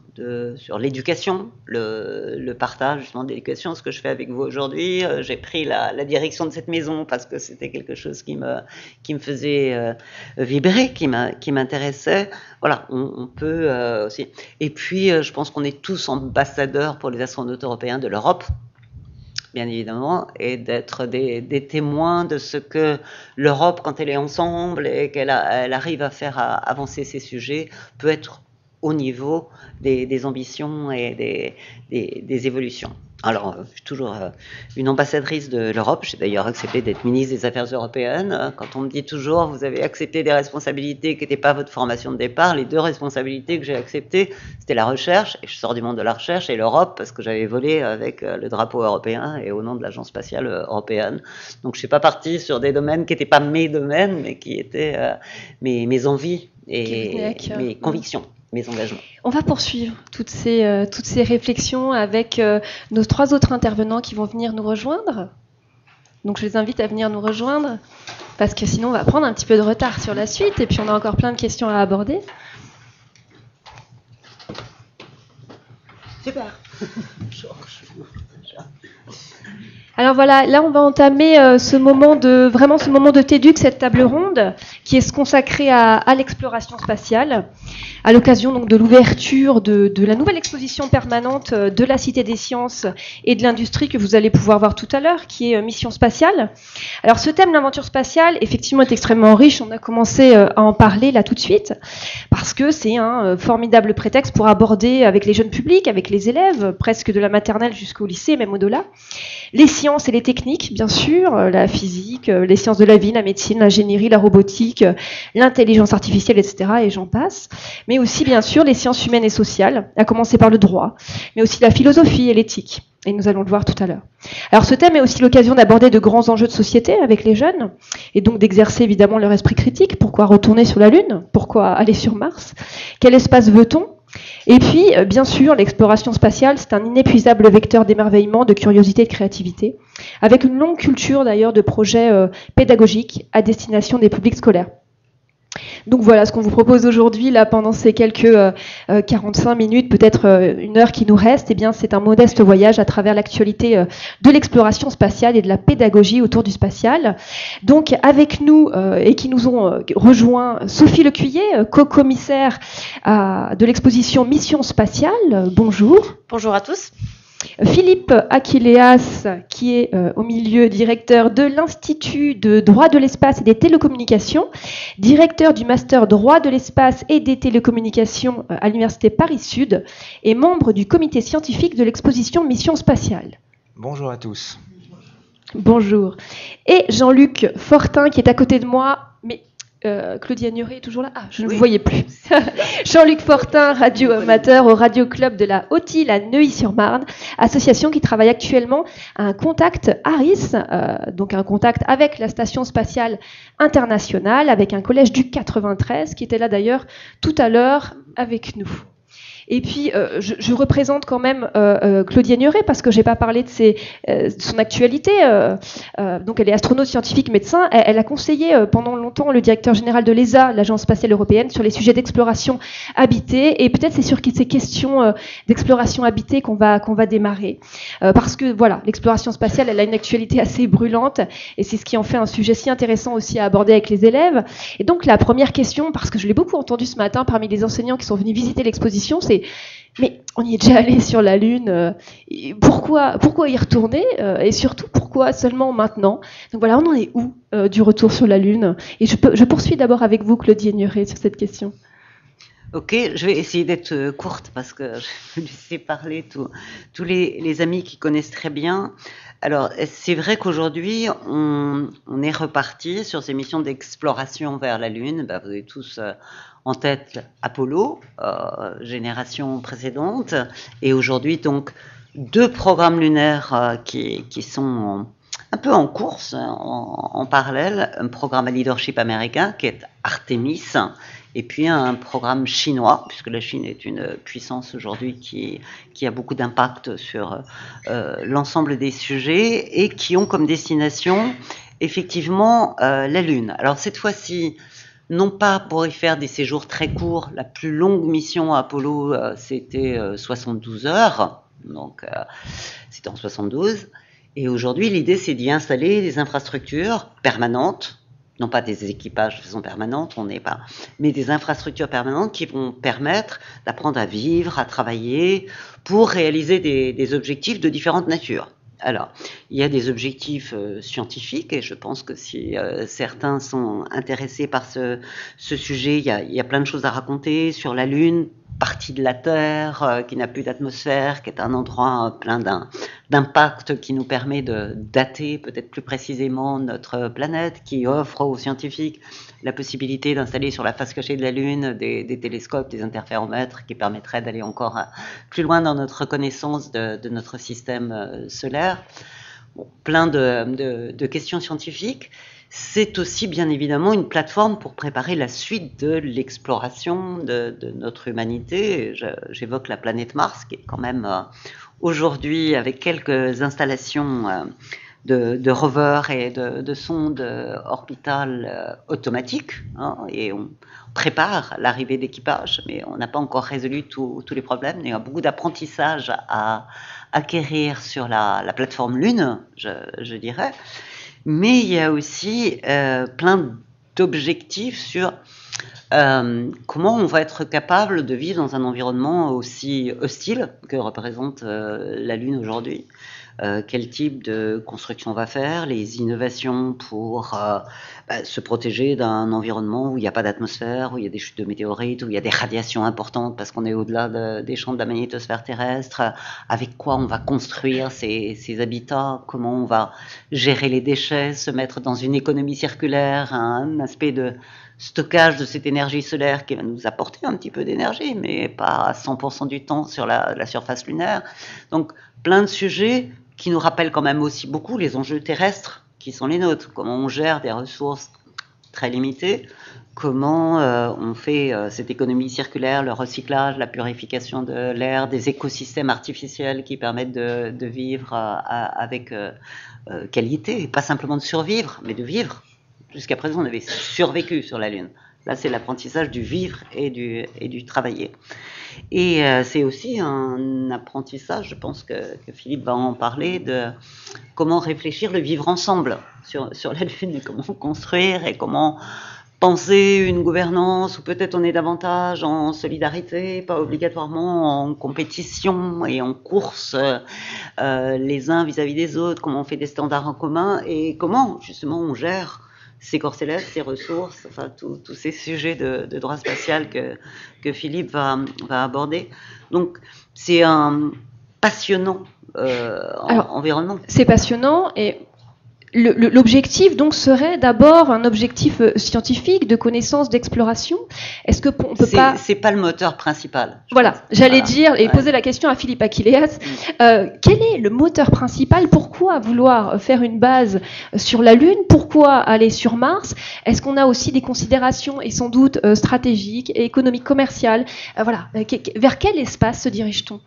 sur l'éducation, le partage justement de l'éducation, ce que je fais avec vous aujourd'hui. J'ai pris la direction de cette maison parce que c'était quelque chose qui me faisait vibrer, qui m'intéressait. Voilà, on peut aussi. Et puis, je pense qu'on est tous ambassadeurs pour les astronautes européens de l'Europe, bien évidemment, et d'être des témoins de ce que l'Europe, quand elle est ensemble et qu'elle arrive à faire avancer ces sujets, peut être au niveau des ambitions et des évolutions. Alors, je suis toujours une ambassadrice de l'Europe. J'ai d'ailleurs accepté d'être ministre des Affaires européennes. Quand on me dit toujours, vous avez accepté des responsabilités qui n'étaient pas votre formation de départ, les deux responsabilités que j'ai acceptées, c'était la recherche, et je sors du monde de la recherche, et l'Europe, parce que j'avais volé avec le drapeau européen et au nom de l'Agence spatiale européenne. Donc, je ne suis pas partie sur des domaines qui n'étaient pas mes domaines, mais qui étaient mes envies et mes convictions. Mes engagements. On va poursuivre toutes ces réflexions avec nos 3 autres intervenants qui vont venir nous rejoindre. Donc je les invite à venir nous rejoindre parce que sinon on va prendre un petit peu de retard sur la suite et puis on a encore plein de questions à aborder. Super. Alors voilà, là on va entamer ce moment de TEDx, cette table ronde, qui est consacrée à l'exploration spatiale, à l'occasion donc de l'ouverture de la nouvelle exposition permanente de la Cité des Sciences et de l'Industrie que vous allez pouvoir voir tout à l'heure, qui est Mission Spatiale. Alors ce thème, l'aventure spatiale, effectivement est extrêmement riche, on a commencé à en parler là tout de suite, parce que c'est un formidable prétexte pour aborder avec les jeunes publics, avec les élèves, presque de la maternelle jusqu'au lycée, même au-delà, les sciences et les techniques, bien sûr, la physique, les sciences de la vie, la médecine, l'ingénierie, la robotique, l'intelligence artificielle, etc., et j'en passe. Mais aussi, bien sûr, les sciences humaines et sociales, à commencer par le droit, mais aussi la philosophie et l'éthique. Et nous allons le voir tout à l'heure. Alors ce thème est aussi l'occasion d'aborder de grands enjeux de société avec les jeunes, et donc d'exercer évidemment leur esprit critique. Pourquoi retourner sur la Lune? Pourquoi aller sur Mars? Quel espace veut-on? Et puis, bien sûr, l'exploration spatiale, c'est un inépuisable vecteur d'émerveillement, de curiosité et de créativité, avec une longue culture d'ailleurs de projets pédagogiques à destination des publics scolaires. Donc voilà ce qu'on vous propose aujourd'hui, là, pendant ces quelques 45 minutes, peut-être 1 heure qui nous reste. Eh bien, c'est un modeste voyage à travers l'actualité de l'exploration spatiale et de la pédagogie autour du spatial. Donc, avec nous, et qui nous ont rejoint, Sophie Lecuyer, co-commissaire de l'exposition Mission Spatiale. Bonjour. Bonjour à tous. Philippe Aquileas, qui est au milieu directeur de l'Institut de droit de l'espace et des télécommunications, directeur du master droit de l'espace et des télécommunications à l'Université Paris-Sud et membre du comité scientifique de l'exposition Mission Spatiale. Bonjour à tous. Bonjour. Et Jean-Luc Fortin, qui est à côté de moi, mais Claudia Nuret est toujours là. Ah, je ne vous voyais plus. Jean-Luc Fortin, radio-amateur au Radio Club de la Haute-Île à Neuilly-sur-Marne, association qui travaille actuellement à un contact ARIS, donc un contact avec la Station Spatiale Internationale, avec un collège du 93, qui était là d'ailleurs tout à l'heure avec nous. Et puis, je représente quand même Claudia Nuret, parce que je n'ai pas parlé de son actualité. Donc, elle est astronaute, scientifique, médecin. Elle a conseillé pendant longtemps le directeur général de l'ESA, l'Agence spatiale européenne, sur les sujets d'exploration habitée. Et peut-être c'est sur ces questions d'exploration habitée qu'on va démarrer. Parce que, voilà, l'exploration spatiale, elle a une actualité assez brûlante. Et c'est ce qui en fait un sujet si intéressant aussi à aborder avec les élèves. Et donc, la première question, parce que je l'ai beaucoup entendu ce matin parmi les enseignants qui sont venus visiter l'exposition, c'est: mais on y est déjà allé sur la Lune, pourquoi y retourner, et surtout pourquoi seulement maintenant? Donc voilà, on en est où du retour sur la Lune? Et je poursuis d'abord avec vous, Claudia Nuret, sur cette question. Ok, je vais essayer d'être courte parce que je vais laisser parler tous les amis qui connaissent très bien. Alors, c'est vrai qu'aujourd'hui, on est reparti sur ces missions d'exploration vers la Lune. Vous avez tous en tête Apollo, génération précédente, et aujourd'hui, donc, 2 programmes lunaires qui sont un peu en course, en parallèle. Un programme à leadership américain qui est Artemis, et puis un programme chinois, puisque la Chine est une puissance aujourd'hui qui a beaucoup d'impact sur l'ensemble des sujets et qui ont comme destination effectivement la Lune. Alors cette fois-ci, non pas pour y faire des séjours très courts, la plus longue mission à Apollo c'était 72 heures, donc c'était en 72, et aujourd'hui l'idée c'est d'y installer des infrastructures permanentes, non pas des équipages de façon permanente, on n'est pas, mais des infrastructures permanentes qui vont permettre d'apprendre à vivre, à travailler, pour réaliser des objectifs de différentes natures. Alors, il y a des objectifs scientifiques, et je pense que si certains sont intéressés par ce sujet, il y a plein de choses à raconter sur la Lune, partie de la Terre qui n'a plus d'atmosphère, qui est un endroit plein d'impact qui nous permet de dater peut-être plus précisément notre planète, qui offre aux scientifiques la possibilité d'installer sur la face cachée de la Lune des télescopes, des interféromètres qui permettraient d'aller encore plus loin dans notre connaissance de notre système solaire. Bon, plein de questions scientifiques. C'est aussi bien évidemment une plateforme pour préparer la suite de l'exploration de notre humanité. J'évoque la planète Mars, qui est quand même aujourd'hui, avec quelques installations de rovers et de sondes orbitales automatiques, hein, et on prépare l'arrivée d'équipages, mais on n'a pas encore résolu tous les problèmes. Il y a beaucoup d'apprentissage à acquérir sur la plateforme Lune, je dirais. Mais il y a aussi plein d'objectifs sur comment on va être capable de vivre dans un environnement aussi hostile que représente la Lune aujourd'hui. Quel type de construction on va faire, les innovations pour se protéger d'un environnement où il n'y a pas d'atmosphère, où il y a des chutes de météorites, où il y a des radiations importantes parce qu'on est au-delà des champs de la magnétosphère terrestre, avec quoi on va construire ces habitats, comment on va gérer les déchets, se mettre dans une économie circulaire, un aspect de stockage de cette énergie solaire qui va nous apporter un petit peu d'énergie, mais pas à 100% du temps sur la surface lunaire. Donc plein de sujets qui nous rappellent quand même aussi beaucoup les enjeux terrestres qui sont les nôtres, comment on gère des ressources très limitées, comment on fait cette économie circulaire, le recyclage, la purification de l'air, des écosystèmes artificiels qui permettent de vivre avec qualité, et pas simplement de survivre, mais de vivre. Jusqu'à présent, on avait survécu sur la Lune. Là, c'est l'apprentissage du vivre et du travailler. Et c'est aussi un apprentissage, je pense que Philippe va en parler, de comment réfléchir le vivre ensemble sur la Lune, et comment construire et comment penser une gouvernance où peut-être on est davantage en solidarité, pas obligatoirement en compétition et en course les uns vis-à-vis des autres, comment on fait des standards en commun et comment justement on gère ces corps célestes, ces ressources, enfin tous ces sujets de droit spatial que Philippe va aborder. Donc c'est un passionnant environnement. C'est passionnant et l'objectif donc serait d'abord un objectif scientifique de connaissance, d'exploration. Est-ce que on peut pas... C'est pas le moteur principal. Voilà, j'allais dire et poser la question à Philippe Achilleas. Quel est le moteur principal? Pourquoi vouloir faire une base sur la Lune? Pourquoi aller sur Mars? Est-ce qu'on a aussi des considérations et sans doute stratégiques et économiques, commerciales? Voilà, vers quel espace se dirige-t-on?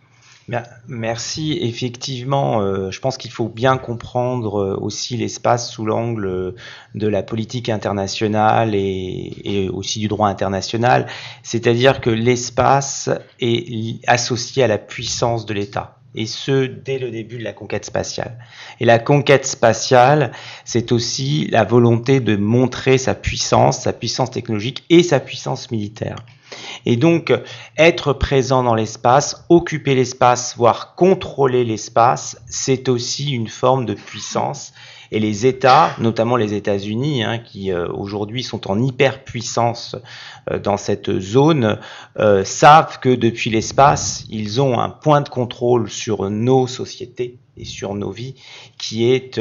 Merci. Effectivement, je pense qu'il faut bien comprendre aussi l'espace sous l'angle de la politique internationale et aussi du droit international. C'est-à-dire que l'espace est associé à la puissance de l'État. Et ce, dès le début de la conquête spatiale. Et la conquête spatiale, c'est aussi la volonté de montrer sa puissance technologique et sa puissance militaire. Et donc, être présent dans l'espace, occuper l'espace, voire contrôler l'espace, c'est aussi une forme de puissance. Et les États, notamment les États-Unis, qui aujourd'hui sont en hyperpuissance dans cette zone, savent que depuis l'espace, ils ont un point de contrôle sur nos sociétés et sur nos vies qui est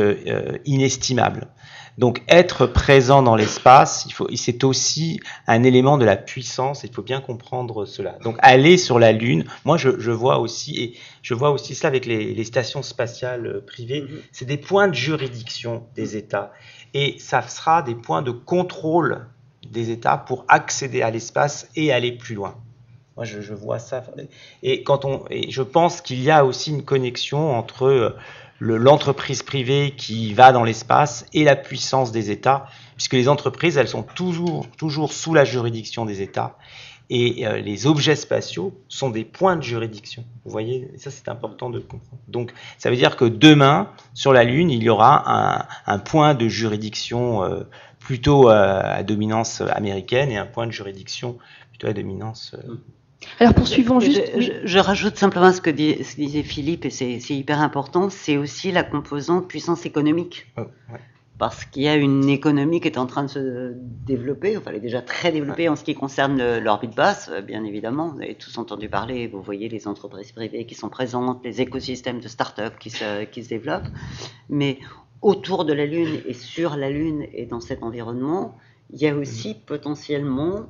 inestimable. Donc être présent dans l'espace, c'est aussi un élément de la puissance, il faut bien comprendre cela. Donc aller sur la Lune, moi je vois aussi cela avec les stations spatiales privées, c'est des points de juridiction des États et ça sera des points de contrôle des États pour accéder à l'espace et aller plus loin. Moi, je vois ça. Et je pense qu'il y a aussi une connexion entre l'entreprise privée qui va dans l'espace et la puissance des États, puisque les entreprises, elles sont toujours sous la juridiction des États. Et les objets spatiaux sont des points de juridiction. Vous voyez, ça c'est important de comprendre. Donc, ça veut dire que demain, sur la Lune, il y aura un point de juridiction plutôt à dominance américaine et un point de juridiction plutôt à dominance. Alors poursuivons juste. Je rajoute simplement ce que disait Philippe, et c'est hyper important, c'est aussi la composante puissance économique. Ouais. Parce qu'il y a une économie qui est en train de se développer, enfin elle est déjà très développée en ce qui concerne l'orbite basse, bien évidemment. Vous avez tous entendu parler, vous voyez les entreprises privées qui sont présentes, les écosystèmes de start-up qui se développent. Mais autour de la Lune et sur la Lune et dans cet environnement, il y a aussi potentiellement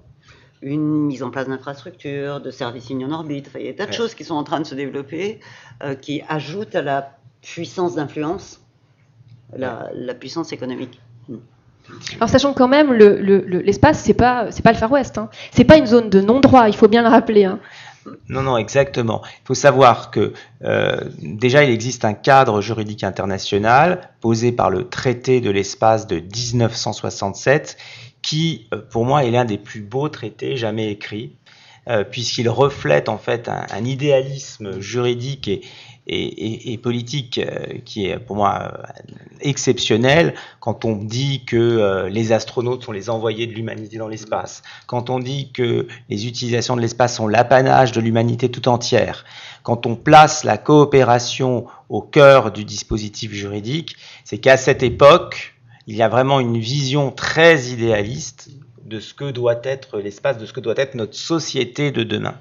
une mise en place d'infrastructures, de services lignés en orbite. Enfin, il y a des tas de choses qui sont en train de se développer, qui ajoutent à la puissance d'influence la puissance économique. Alors sachant que quand même l'espace c'est pas le Far West, hein. C'est pas une zone de non-droit, il faut bien le rappeler. Hein. Non, exactement. Il faut savoir que déjà il existe un cadre juridique international posé par le traité de l'espace de 1967 qui, pour moi, est l'un des plus beaux traités jamais écrits, puisqu'il reflète en fait un idéalisme juridique et politique qui est pour moi exceptionnel quand on dit que les astronautes sont les envoyés de l'humanité dans l'espace, quand on dit que les utilisations de l'espace sont l'apanage de l'humanité tout entière, quand on place la coopération au cœur du dispositif juridique, c'est qu'à cette époque, il y a vraiment une vision très idéaliste de ce que doit être l'espace, de ce que doit être notre société de demain.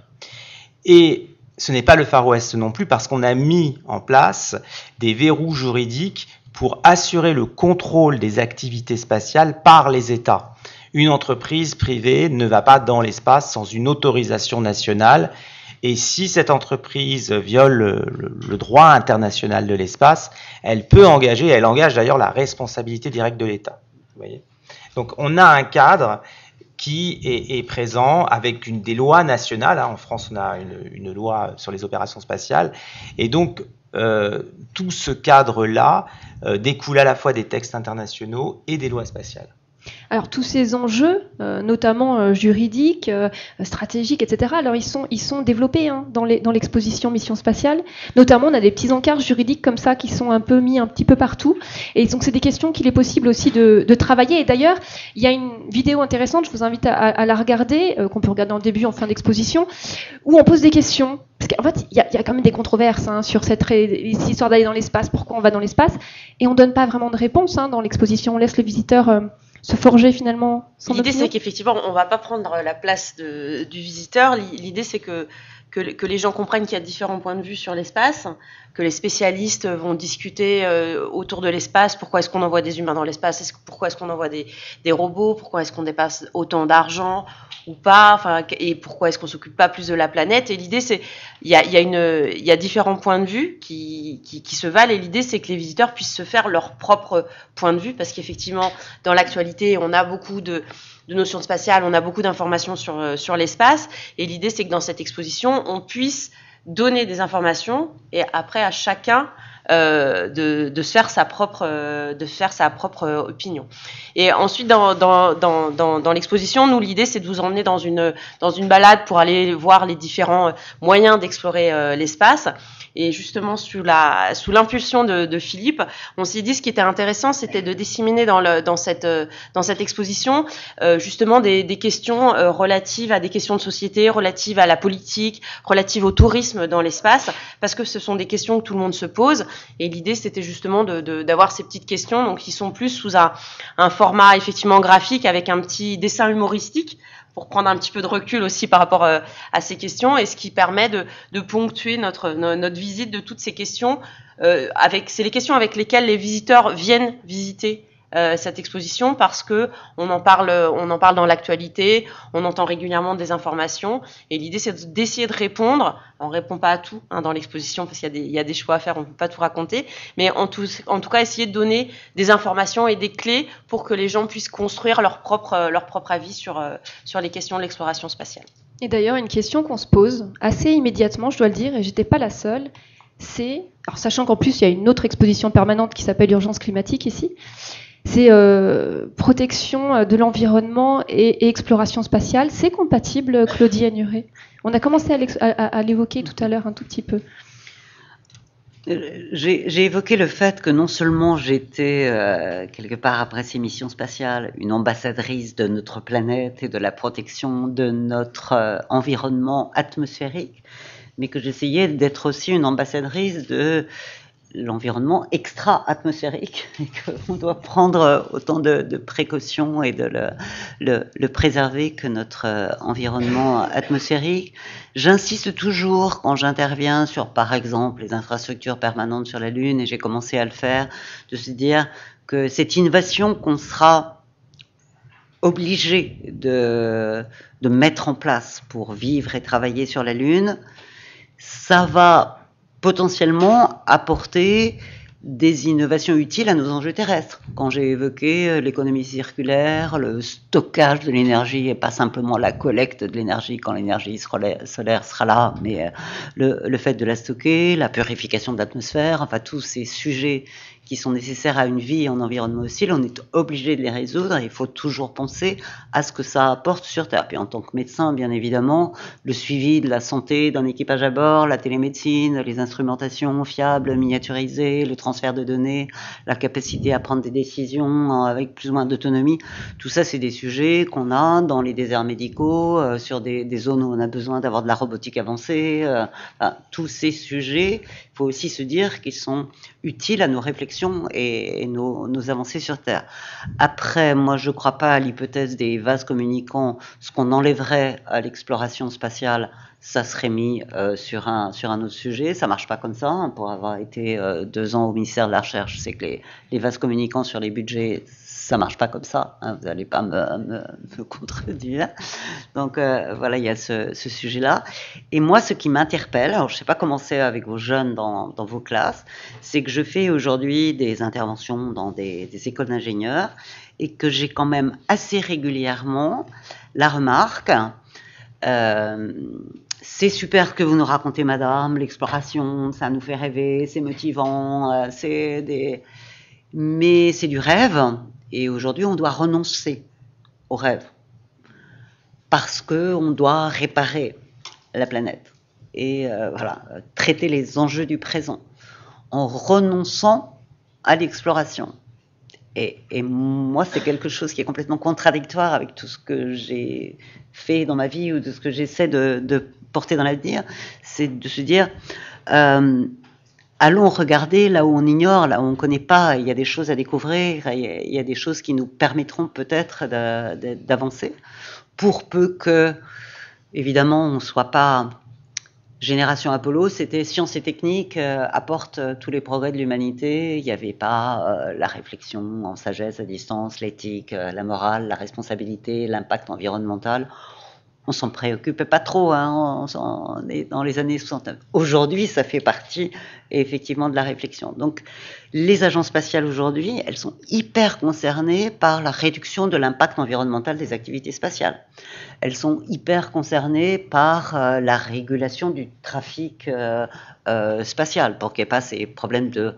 Et ce n'est pas le Far West non plus, parce qu'on a mis en place des verrous juridiques pour assurer le contrôle des activités spatiales par les États. Une entreprise privée ne va pas dans l'espace sans une autorisation nationale, et si cette entreprise viole le droit international de l'espace, elle engage d'ailleurs la responsabilité directe de l'État. Vous voyez ? Donc on a un cadre qui est présent avec des lois nationales. En France, on a une loi sur les opérations spatiales. Et donc, tout ce cadre-là découle à la fois des textes internationaux et des lois spatiales. Alors tous ces enjeux, notamment juridiques, stratégiques, etc. Alors ils sont développés dans l'exposition Mission Spatiale. Notamment, on a des petits encarts juridiques comme ça qui sont un peu mis un petit peu partout. Et donc c'est des questions qu'il est possible aussi de travailler. Et d'ailleurs, il y a une vidéo intéressante. Je vous invite à la regarder, qu'on peut regarder en début, en fin d'exposition, où on pose des questions. Parce qu'en fait, il y a quand même des controverses sur cette histoire d'aller dans l'espace. Pourquoi on va dans l'espace ? Et on donne pas vraiment de réponse dans l'exposition. On laisse le visiteur se forger finalement son opinion. L'idée, c'est qu'effectivement, on ne va pas prendre la place du visiteur. L'idée, c'est que les gens comprennent qu'il y a différents points de vue sur l'espace, que les spécialistes vont discuter autour de l'espace. Pourquoi est-ce qu'on envoie des humains dans l'espace ? Pourquoi est-ce qu'on envoie des robots ? Pourquoi est-ce qu'on dépasse autant d'argent ou pas ? Et pourquoi est-ce qu'on ne s'occupe pas plus de la planète ? Et l'idée, c'est il y a différents points de vue qui se valent. Et l'idée, c'est que les visiteurs puissent se faire leur propre point de vue, parce qu'effectivement, dans l'actualité, on a beaucoup de notions spatiales, on a beaucoup d'informations sur l'espace. Et l'idée, c'est que dans cette exposition, on puisse donner des informations et après à chacun de se faire sa propre opinion. Et ensuite dans l'exposition, nous l'idée c'est de vous emmener dans une balade pour aller voir les différents moyens d'explorer l'espace. Et justement sous l'impulsion de Philippe, on s'est dit ce qui était intéressant, c'était de disséminer dans cette exposition justement des questions relatives à des questions de société, relatives à la politique, relatives au tourisme dans l'espace, parce que ce sont des questions que tout le monde se pose. Et l'idée, c'était justement d'avoir ces petites questions, donc qui sont plus sous un format effectivement graphique avec un petit dessin humoristique, pour prendre un petit peu de recul aussi par rapport à ces questions, et ce qui permet de ponctuer notre visite de toutes ces questions. C'est les questions avec lesquelles les visiteurs viennent visiter cette exposition parce que on en parle dans l'actualité, on entend régulièrement des informations et l'idée c'est d'essayer de répondre. On répond pas à tout dans l'exposition parce qu'il y a des choix à faire, on peut pas tout raconter, mais en tout cas essayer de donner des informations et des clés pour que les gens puissent construire leur propre avis sur les questions de l'exploration spatiale. Et d'ailleurs, une question qu'on se pose assez immédiatement, je dois le dire, et j'étais pas la seule, c'est, alors sachant qu'en plus il y a une autre exposition permanente qui s'appelle Urgence climatique ici, c'est protection de l'environnement et exploration spatiale. C'est compatible, Claudie Agnuret? On a commencé à l'évoquer tout à l'heure un tout petit peu. J'ai évoqué le fait que non seulement j'étais, quelque part après ces missions spatiales, une ambassadrice de notre planète et de la protection de notre environnement atmosphérique, mais que j'essayais d'être aussi une ambassadrice de l'environnement extra-atmosphérique et qu'on doit prendre autant de précautions et de le préserver que notre environnement atmosphérique. J'insiste toujours quand j'interviens sur, par exemple, les infrastructures permanentes sur la Lune, et j'ai commencé à le faire, de se dire que cette innovation qu'on sera obligé de mettre en place pour vivre et travailler sur la Lune, ça va potentiellement apporter des innovations utiles à nos enjeux terrestres. Quand j'ai évoqué l'économie circulaire, le stockage de l'énergie et pas simplement la collecte de l'énergie quand l'énergie solaire sera là, mais le fait de la stocker, la purification de l'atmosphère, enfin tous ces sujets qui sont nécessaires à une vie en environnement hostile, on est obligé de les résoudre et il faut toujours penser à ce que ça apporte sur Terre. Puis en tant que médecin, bien évidemment, le suivi de la santé d'un équipage à bord, la télémédecine, les instrumentations fiables, miniaturisées, le transfert de données, la capacité à prendre des décisions avec plus ou moins d'autonomie, tout ça c'est des sujets qu'on a dans les déserts médicaux, sur des zones où on a besoin d'avoir de la robotique avancée, enfin, tous ces sujets, il faut aussi se dire qu'ils sont utiles à nos réflexions et nos avancées sur Terre. Après, moi je ne crois pas à l'hypothèse des vases communicants. Ce qu'on enlèverait à l'exploration spatiale, ça serait mis sur un autre sujet. Ça ne marche pas comme ça. Hein. Pour avoir été 2 ans au ministère de la Recherche, c'est que les vases communicants sur les budgets, ça ne marche pas comme ça. Hein. Vous n'allez pas me contredire. Donc voilà, il y a ce sujet-là. Et moi, ce qui m'interpelle, alors je ne sais pas comment c'est avec vos jeunes dans vos classes, c'est que je fais aujourd'hui des interventions dans des écoles d'ingénieurs et que j'ai quand même assez régulièrement la remarque, c'est super ce que vous nous racontez, madame, l'exploration, ça nous fait rêver, c'est motivant, mais c'est du rêve, et aujourd'hui on doit renoncer au rêve, parce qu'on doit réparer la planète, et voilà, traiter les enjeux du présent, en renonçant à l'exploration. Et moi, c'est quelque chose qui est complètement contradictoire avec tout ce que j'ai fait dans ma vie ou de ce que j'essaie de porter dans l'avenir. C'est de se dire, allons regarder là où on ignore, là où on ne connaît pas. Il y a des choses à découvrir, il y a des choses qui nous permettront peut-être d'avancer, pour peu que, évidemment, on ne soit pas... Génération Apollo, c'était science et technique apportent tous les progrès de l'humanité. Il n'y avait pas la réflexion en sagesse à distance, l'éthique, la morale, la responsabilité, l'impact environnemental. On s'en préoccupait pas trop, hein, on est dans les années 60. Aujourd'hui, ça fait partie effectivement de la réflexion. Donc, les agences spatiales aujourd'hui, elles sont hyper concernées par la réduction de l'impact environnemental des activités spatiales. Elles sont hyper concernées par la régulation du trafic spatial, pour qu'il n'y ait pas ces problèmes de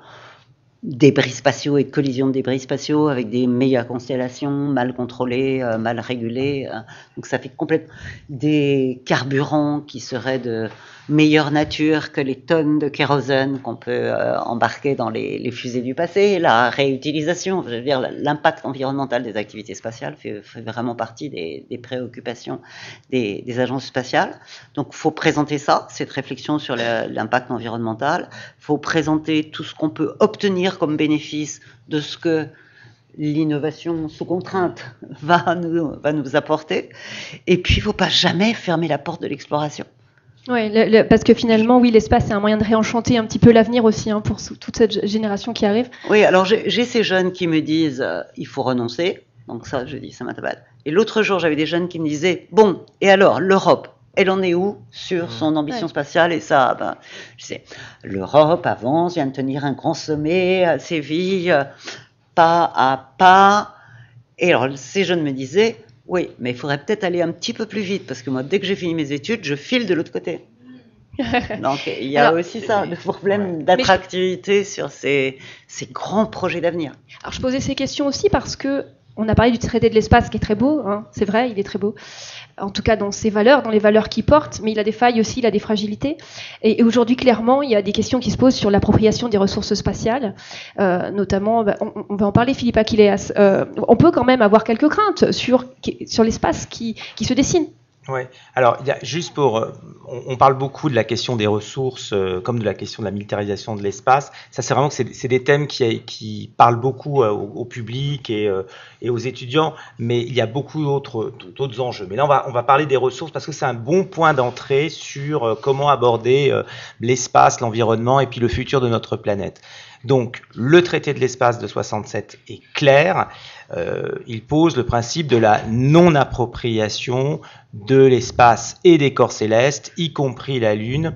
débris spatiaux et de collisions de débris spatiaux avec des méga constellations mal contrôlées, mal régulées. Donc ça fait complètement des carburants qui seraient de meilleure nature que les tonnes de kérosène qu'on peut embarquer dans les fusées du passé. La réutilisation, je veux dire, l'impact environnemental des activités spatiales fait vraiment partie des préoccupations des agences spatiales. Donc il faut présenter ça, cette réflexion sur l'impact environnemental. Il faut présenter tout ce qu'on peut obtenir comme bénéfice de ce que l'innovation sous contrainte va nous apporter. Et puis, il ne faut pas jamais fermer la porte de l'exploration. Oui, parce que finalement, oui, l'espace, c'est un moyen de réenchanter un petit peu l'avenir aussi pour toute cette génération qui arrive. Oui, alors j'ai ces jeunes qui me disent il faut renoncer. Donc ça, je dis ça m'atabale. Et l'autre jour, j'avais des jeunes qui me disaient bon, et alors, l'Europe, elle en est où sur son ambition spatiale? Et ça, ben, je sais, l'Europe avance, vient de tenir un grand sommet à Séville, pas à pas. Et alors, ces jeunes me disaient oui, mais il faudrait peut-être aller un petit peu plus vite, parce que moi, dès que j'ai fini mes études, je file de l'autre côté. Donc, il y a aussi ça, le problème d'attractivité sur ces grands projets d'avenir. Alors, je posais ces questions aussi parce que on a parlé du traité de l'espace qui est très beau, c'est vrai, il est très beau, en tout cas dans ses valeurs, dans les valeurs qu'il porte, mais il a des failles aussi, il a des fragilités. Et aujourd'hui, clairement, il y a des questions qui se posent sur l'appropriation des ressources spatiales, notamment, on va en parler, Philippe Aquileas, on peut quand même avoir quelques craintes sur l'espace qui se dessine. Oui, alors juste pour, on parle beaucoup de la question des ressources comme de la question de la militarisation de l'espace. Ça, c'est vraiment que c'est des thèmes qui parlent beaucoup au public et aux étudiants, mais il y a beaucoup d'autres enjeux. Mais là, on va parler des ressources parce que c'est un bon point d'entrée sur comment aborder l'espace, l'environnement et puis le futur de notre planète. Donc, le traité de l'espace de 67 est clair. Il pose le principe de la non-appropriation de l'espace et des corps célestes, y compris la Lune,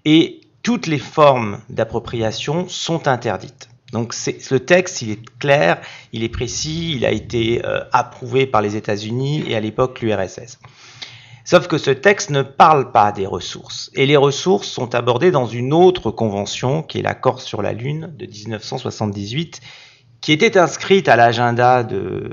et toutes les formes d'appropriation sont interdites. Donc le texte, il est clair, il est précis, il a été approuvé par les États-Unis et à l'époque l'URSS. Sauf que ce texte ne parle pas des ressources. Et les ressources sont abordées dans une autre convention, qui est l'accord sur la Lune de 1978, qui était inscrite à l'agenda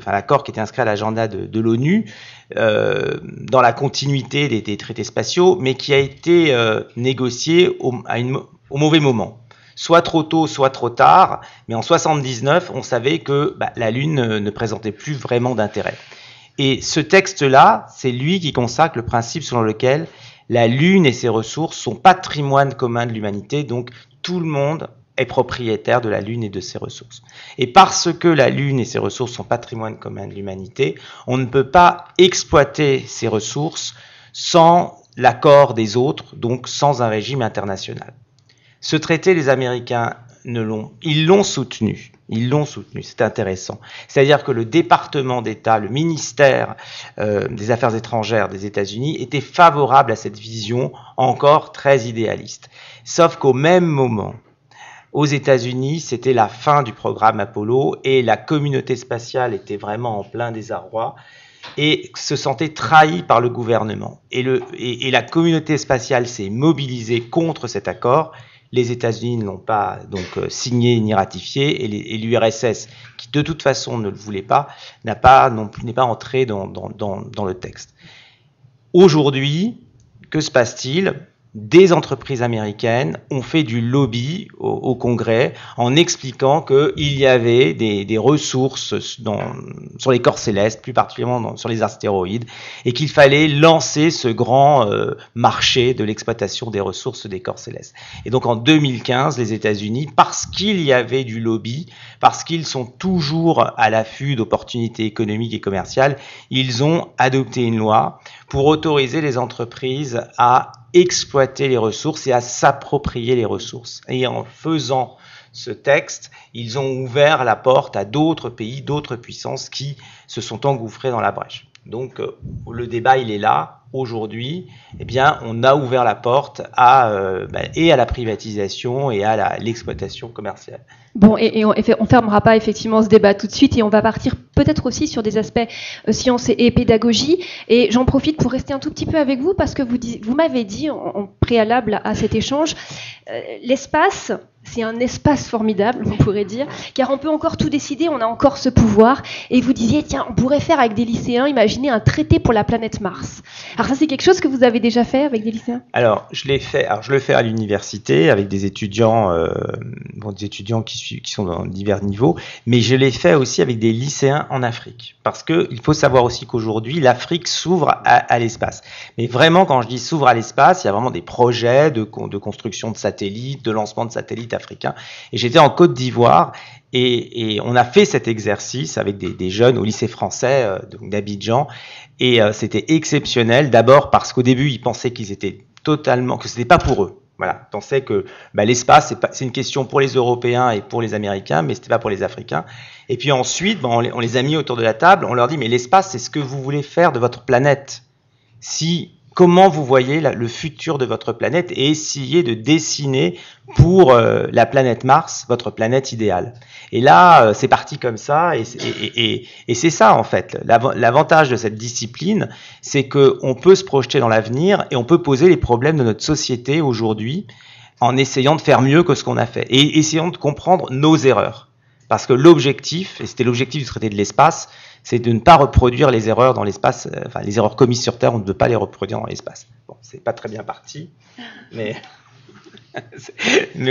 l'accord qui était inscrit à l'agenda de l'ONU, dans la continuité des traités spatiaux, mais qui a été négocié au mauvais moment. Soit trop tôt, soit trop tard, mais en 79, on savait que la Lune ne présentait plus vraiment d'intérêt. Et ce texte-là, c'est lui qui consacre le principe selon lequel la Lune et ses ressources sont patrimoine commun de l'humanité, donc tout le monde est propriétaire de la Lune et de ses ressources. Et parce que la Lune et ses ressources sont patrimoine commun de l'humanité, on ne peut pas exploiter ces ressources sans l'accord des autres, donc sans un régime international. Ce traité, les Américains ils l'ont soutenu. Ils l'ont soutenu, c'est intéressant. C'est-à-dire que le département d'État, le ministère des Affaires étrangères des États-Unis était favorable à cette vision encore très idéaliste. Sauf qu'au même moment, aux États-Unis, c'était la fin du programme Apollo et la communauté spatiale était vraiment en plein désarroi et se sentait trahie par le gouvernement. Et la communauté spatiale s'est mobilisée contre cet accord. Les États-Unis ne l'ont pas donc signé ni ratifié et l'URSS, qui de toute façon ne le voulait pas, n'est pas entré dans le texte. Aujourd'hui, que se passe-t-il ? Des entreprises américaines ont fait du lobby au Congrès en expliquant qu'il y avait des ressources sur les corps célestes, plus particulièrement sur les astéroïdes, et qu'il fallait lancer ce grand marché de l'exploitation des ressources des corps célestes. Et donc en 2015, les États-Unis, parce qu'il y avait du lobby, parce qu'ils sont toujours à l'affût d'opportunités économiques et commerciales, ils ont adopté une loi pour autoriser les entreprises à exploiter les ressources et à s'approprier les ressources. Et en faisant ce texte, ils ont ouvert la porte à d'autres pays, d'autres puissances qui se sont engouffrées dans la brèche. Donc le débat, il est là. Aujourd'hui, eh bien, on a ouvert la porte et à la privatisation et à l'exploitation commerciale. Bon, et on fermera pas effectivement ce débat tout de suite et on va partir peut-être aussi sur des aspects sciences et pédagogie. Et j'en profite pour rester un tout petit peu avec vous parce que vous m'avez dit en préalable à cet échange, l'espace, c'est un espace formidable, on pourrait dire, car on peut encore tout décider, on a encore ce pouvoir. Et vous disiez, tiens, on pourrait faire avec des lycéens, imaginer un traité pour la planète Mars. Alors ça, c'est quelque chose que vous avez déjà fait avec des lycéens ? Alors, je le fais à l'université avec des étudiants, qui sont dans divers niveaux, mais je l'ai fait aussi avec des lycéens en Afrique. Parce qu'il faut savoir aussi qu'aujourd'hui, l'Afrique s'ouvre à l'espace. Mais vraiment, quand je dis s'ouvre à l'espace, il y a vraiment des projets de construction de satellites, de lancement de satellites africains. Et j'étais en Côte d'Ivoire et on a fait cet exercice avec des jeunes au lycée français d'Abidjan. Et c'était exceptionnel, d'abord parce qu'au début, ils pensaient qu'ils étaient totalement, que c'était pas pour eux. Voilà, ils pensaient que l'espace, c'est une question pour les Européens et pour les Américains, mais c'était pas pour les Africains. Et puis ensuite, on les a mis autour de la table, on leur dit, mais l'espace, c'est ce que vous voulez faire de votre planète. Comment vous voyez le futur de votre planète et essayez de dessiner pour la planète Mars, votre planète idéale. Et là, c'est parti comme ça, et c'est ça en fait. L'avantage de cette discipline, c'est qu'on peut se projeter dans l'avenir et on peut poser les problèmes de notre société aujourd'hui en essayant de faire mieux que ce qu'on a fait et essayant de comprendre nos erreurs. Parce que l'objectif, et c'était l'objectif du traité de l'espace, c'est de ne pas reproduire les erreurs dans l'espace, les erreurs commises sur Terre, on ne veut pas les reproduire dans l'espace. Bon, c'est pas très bien parti, mais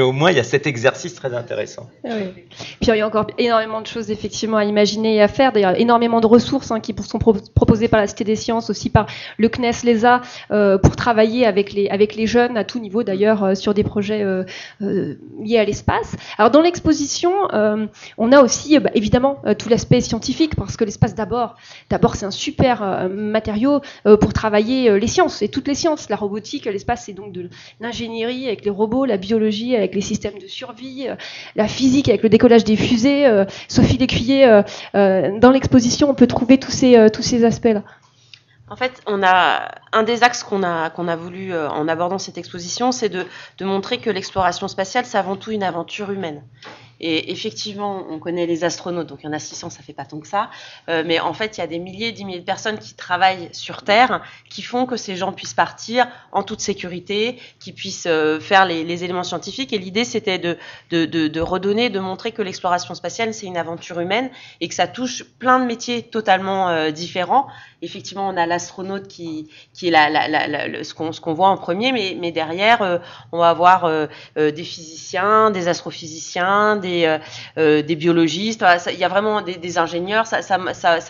au moins il y a cet exercice très intéressant. Oui. Puis il y a encore énormément de choses effectivement à imaginer et à faire. D'ailleurs, énormément de ressources qui sont proposées par la Cité des Sciences, aussi par le CNES, l'ESA, pour travailler avec les jeunes à tout niveau d'ailleurs sur des projets liés à l'espace. Alors dans l'exposition, on a aussi évidemment tout l'aspect scientifique, parce que l'espace d'abord c'est un super matériau pour travailler les sciences et toutes les sciences. La robotique, l'espace, c'est donc de l'ingénierie avec les robots, la biologie avec les systèmes de survie, la physique avec le décollage des fusées. Sophie Lécuyer, dans l'exposition, on peut trouver tous ces aspects-là. En fait, on a un des axes qu'on a voulu en abordant cette exposition, c'est de montrer que l'exploration spatiale, c'est avant tout une aventure humaine. Et effectivement, on connaît les astronautes, donc il y en a 600, ça fait pas tant que ça. Mais en fait, il y a des milliers, 10 milliers de personnes qui travaillent sur Terre, qui font que ces gens puissent partir en toute sécurité, qui puissent faire les éléments scientifiques. Et l'idée, c'était de redonner, de montrer que l'exploration spatiale, c'est une aventure humaine et que ça touche plein de métiers totalement différents. Effectivement, on a l'astronaute qui est ce qu'on voit en premier, mais derrière, on va avoir des physiciens, des astrophysiciens, des biologistes. Il y a vraiment des ingénieurs. Ça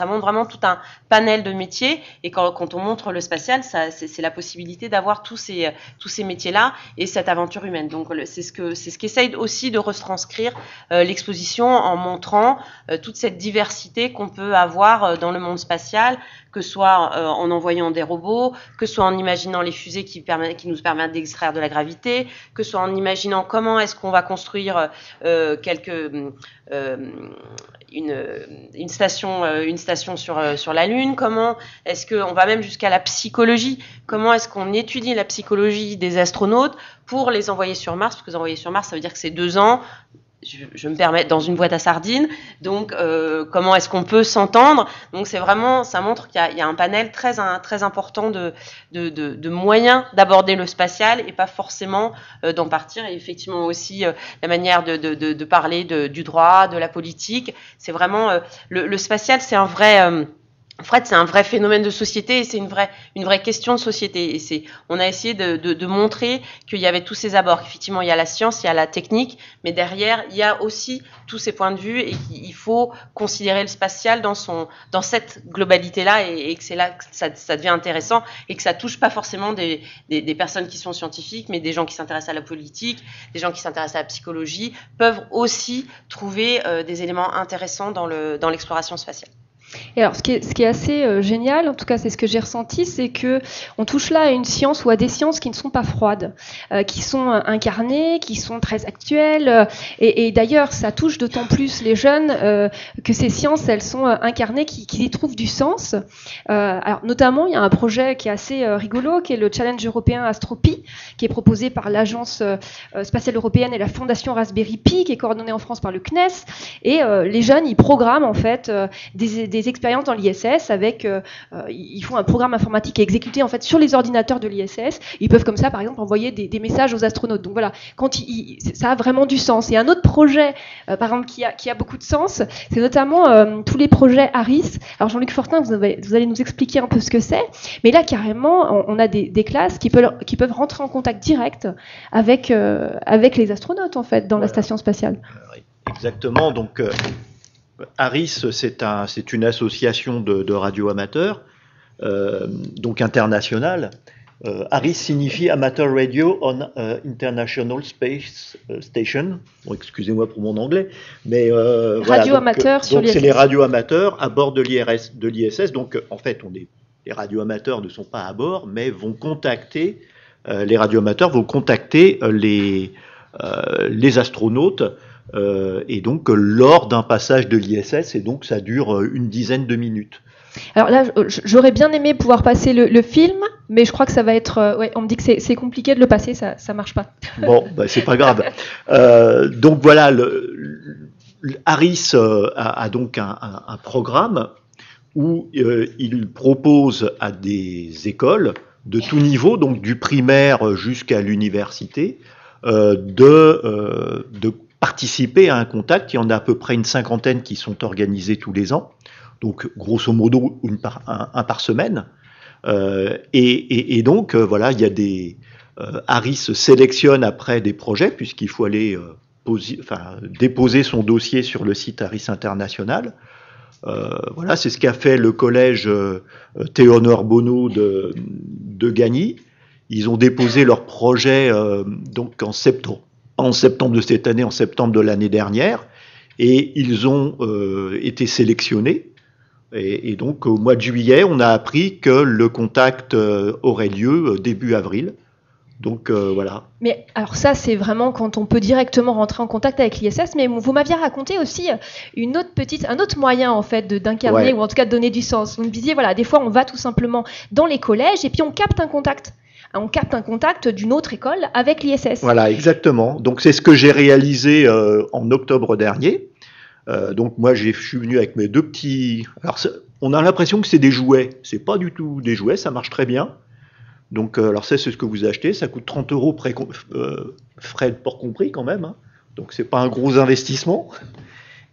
montre vraiment tout un panel de métiers. Et quand on montre le spatial, c'est la possibilité d'avoir tous ces métiers-là et cette aventure humaine. Donc, c'est ce qu'essaye aussi de retranscrire l'exposition en montrant toute cette diversité qu'on peut avoir dans le monde spatial, que ce soit en envoyant des robots, que ce soit en imaginant les fusées qui nous permettent d'extraire de la gravité, que ce soit en imaginant comment est-ce qu'on va construire une station sur la Lune, comment est-ce qu'on va même jusqu'à la psychologie, comment est-ce qu'on étudie la psychologie des astronautes pour les envoyer sur Mars, parce que les envoyer sur Mars, ça veut dire que c'est 2 ans, je me permets, dans une boîte à sardines. Donc, comment est-ce qu'on peut s'entendre? Donc, c'est vraiment, ça montre qu'il y a un panel très important de moyens d'aborder le spatial et pas forcément d'en partir. Et effectivement aussi la manière de parler du droit, de la politique. C'est vraiment le spatial, c'est un vrai. En fait, c'est un vrai phénomène de société et c'est une vraie question de société. Et on a essayé de montrer qu'il y avait tous ces abords. Effectivement, il y a la science, il y a la technique, mais derrière, il y a aussi tous ces points de vue et qu'il faut considérer le spatial dans cette globalité-là et que c'est là que ça devient intéressant et que ça touche pas forcément des personnes qui sont scientifiques, mais des gens qui s'intéressent à la politique, des gens qui s'intéressent à la psychologie, peuvent aussi trouver des éléments intéressants dans l'exploration spatiale. Et alors, ce qui est assez génial, en tout cas c'est ce que j'ai ressenti, c'est que on touche là à une science ou à des sciences qui ne sont pas froides, qui sont incarnées, qui sont très actuelles. Et d'ailleurs, ça touche d'autant plus les jeunes que ces sciences, elles sont incarnées, qui y trouvent du sens. Alors, notamment, il y a un projet qui est assez rigolo, qui est le Challenge européen Astropie, qui est proposé par l'Agence spatiale européenne et la Fondation Raspberry Pi, qui est coordonnée en France par le CNES. Et les jeunes, ils programment en fait des expériences dans l'ISS avec, ils font un programme informatique exécuté en fait sur les ordinateurs de l'ISS. Ils peuvent comme ça, par exemple, envoyer des messages aux astronautes. Donc voilà, ça a vraiment du sens. Et un autre projet, par exemple, qui a beaucoup de sens, c'est notamment tous les projets ARIS. Alors Jean-Luc Fortin, vous allez nous expliquer un peu ce que c'est. Mais là, carrément, on a des classes qui peuvent rentrer en contact direct avec les astronautes en fait dans la station spatiale. Exactement. Donc ARIS, c'est une association de radioamateurs, donc internationale. ARIS signifie Amateur Radio on International Space Station. Bon, excusez-moi pour mon anglais, mais radioamateurs sur l'ISS. Donc c'est les radioamateurs à bord de l'ISS. Donc en fait, les radioamateurs ne sont pas à bord, mais vont contacter les radioamateurs vont contacter les astronautes et donc lors d'un passage de l'ISS, et donc ça dure une dizaine de minutes. Alors là, j'aurais bien aimé pouvoir passer le film, mais je crois que ça va être... ouais, on me dit que c'est compliqué de le passer, ça marche pas. Bon, bah, c'est pas grave. Donc voilà, Harris a donc un programme où il propose à des écoles de tout niveau, donc du primaire jusqu'à l'université, de participer à un contact. Il y en a à peu près une cinquantaine qui sont organisés tous les ans, donc grosso modo un par semaine. Et donc voilà, il y a des Harris sélectionne après des projets puisqu'il faut aller déposer son dossier sur le site Harris International. Voilà, c'est ce qu'a fait le collège Théodore Bonneau de Gagny. Ils ont déposé leur projet donc en septembre de cette année, en septembre de l'année dernière, et ils ont été sélectionnés. Et donc au mois de juillet, on a appris que le contact aurait lieu début avril. Donc voilà. Mais alors ça, c'est vraiment quand on peut directement rentrer en contact avec l'ISS. Mais vous m'aviez raconté aussi un autre moyen en fait d'incarner, ou en tout cas de donner du sens. Vous me disiez, voilà, des fois on va tout simplement dans les collèges et puis on capte un contact. On capte un contact d'une autre école avec l'ISS. Voilà, exactement. Donc c'est ce que j'ai réalisé en octobre dernier. Donc moi je suis venu avec mes deux petits... Alors on a l'impression que c'est des jouets. C'est pas du tout des jouets, ça marche très bien. Donc alors c'est ce que vous achetez, ça coûte 30 €, frais de port compris quand même. Hein. Donc c'est pas un gros investissement.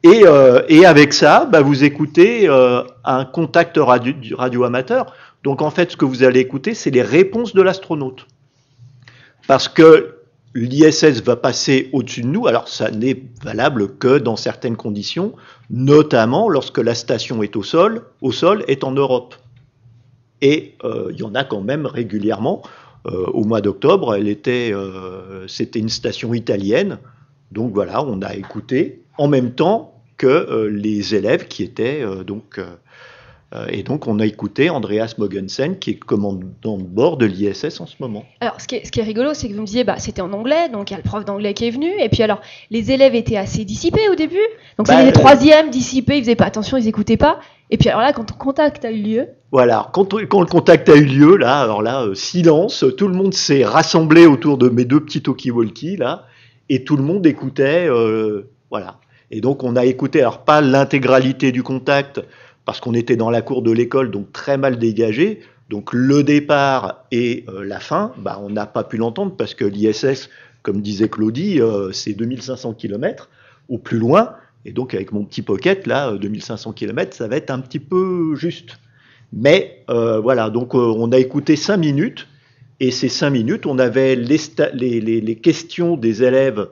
Et avec ça, bah, vous écoutez un contact radio amateur. Donc en fait, ce que vous allez écouter, c'est les réponses de l'astronaute. Parce que l'ISS va passer au-dessus de nous, alors ça n'est valable que dans certaines conditions, notamment lorsque la station est au sol est en Europe. Et il y en a quand même régulièrement. Au mois d'octobre, c'était une station italienne. Donc voilà, on a écouté en même temps que les élèves qui étaient et donc on a écouté Andreas Mogensen, qui est commandant de bord de l'ISS en ce moment. Alors ce qui est rigolo, c'est que vous me disiez, c'était en anglais, donc il y a le prof d'anglais qui est venu, et puis alors les élèves étaient assez dissipés au début, donc c'était les troisièmes dissipés, ils faisaient pas attention, ils écoutaient pas, et puis alors là quand le contact a eu lieu... Voilà, quand le contact a eu lieu, là, alors là, silence, tout le monde s'est rassemblé autour de mes deux petits talkie-walkie, là, et tout le monde écoutait, voilà. Et donc on a écouté, alors pas l'intégralité du contact, parce qu'on était dans la cour de l'école, donc très mal dégagé. Donc le départ et la fin, on n'a pas pu l'entendre parce que l'ISS, comme disait Claudie, c'est 2500 km au plus loin. Et donc avec mon petit pocket, là, 2500 km, ça va être un petit peu juste. Mais voilà, donc on a écouté 5 minutes. Et ces 5 minutes, on avait les questions des élèves.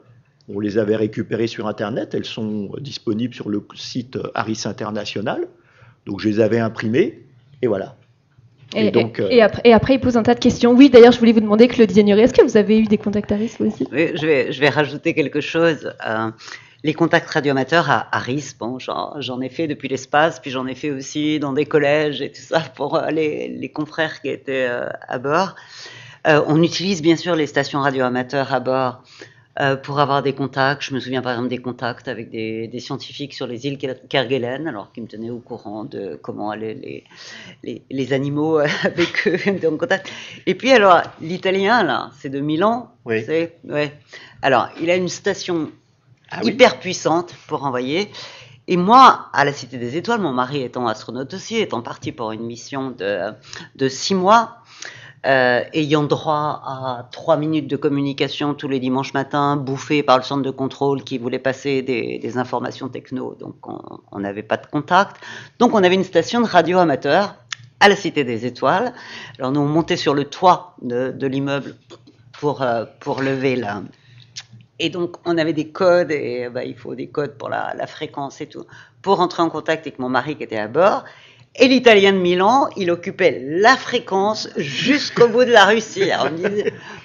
On les avait récupérées sur Internet. Elles sont disponibles sur le site Harris International. Donc je les avais imprimés, et voilà. Et après, il pose un tas de questions. Oui, d'ailleurs, je voulais vous demander, Claudie Agnoret, est-ce que vous avez eu des contacts Harris aussi? Oui, je vais rajouter quelque chose. Les contacts radioamateurs à Harris, bon, j'en ai fait depuis l'espace, puis j'en ai fait aussi dans des collèges et tout ça pour les confrères qui étaient à bord. On utilise bien sûr les stations radioamateurs à bord pour avoir des contacts. Je me souviens par exemple des contacts avec des scientifiques sur les îles Kerguelen, alors qui me tenaient au courant de comment allaient les animaux avec eux en contact. Et puis alors, l'italien, là, c'est de Milan. Oui. Ouais. Alors, il a une station hyper puissante pour envoyer. Et moi, à la Cité des Étoiles, mon mari étant astronaute aussi, étant parti pour une mission de 6 mois, ayant droit à 3 minutes de communication tous les dimanches matins, bouffés par le centre de contrôle qui voulait passer des informations techno, donc on n'avait pas de contact. Donc on avait une station de radio amateur à la Cité des Étoiles. Alors nous on montait sur le toit de l'immeuble pour lever là. Et donc on avait des codes, et il faut des codes pour la fréquence et tout, pour entrer en contact avec mon mari qui était à bord. Et l'italien de Milan, il occupait la fréquence jusqu'au bout de la Russie. Alors,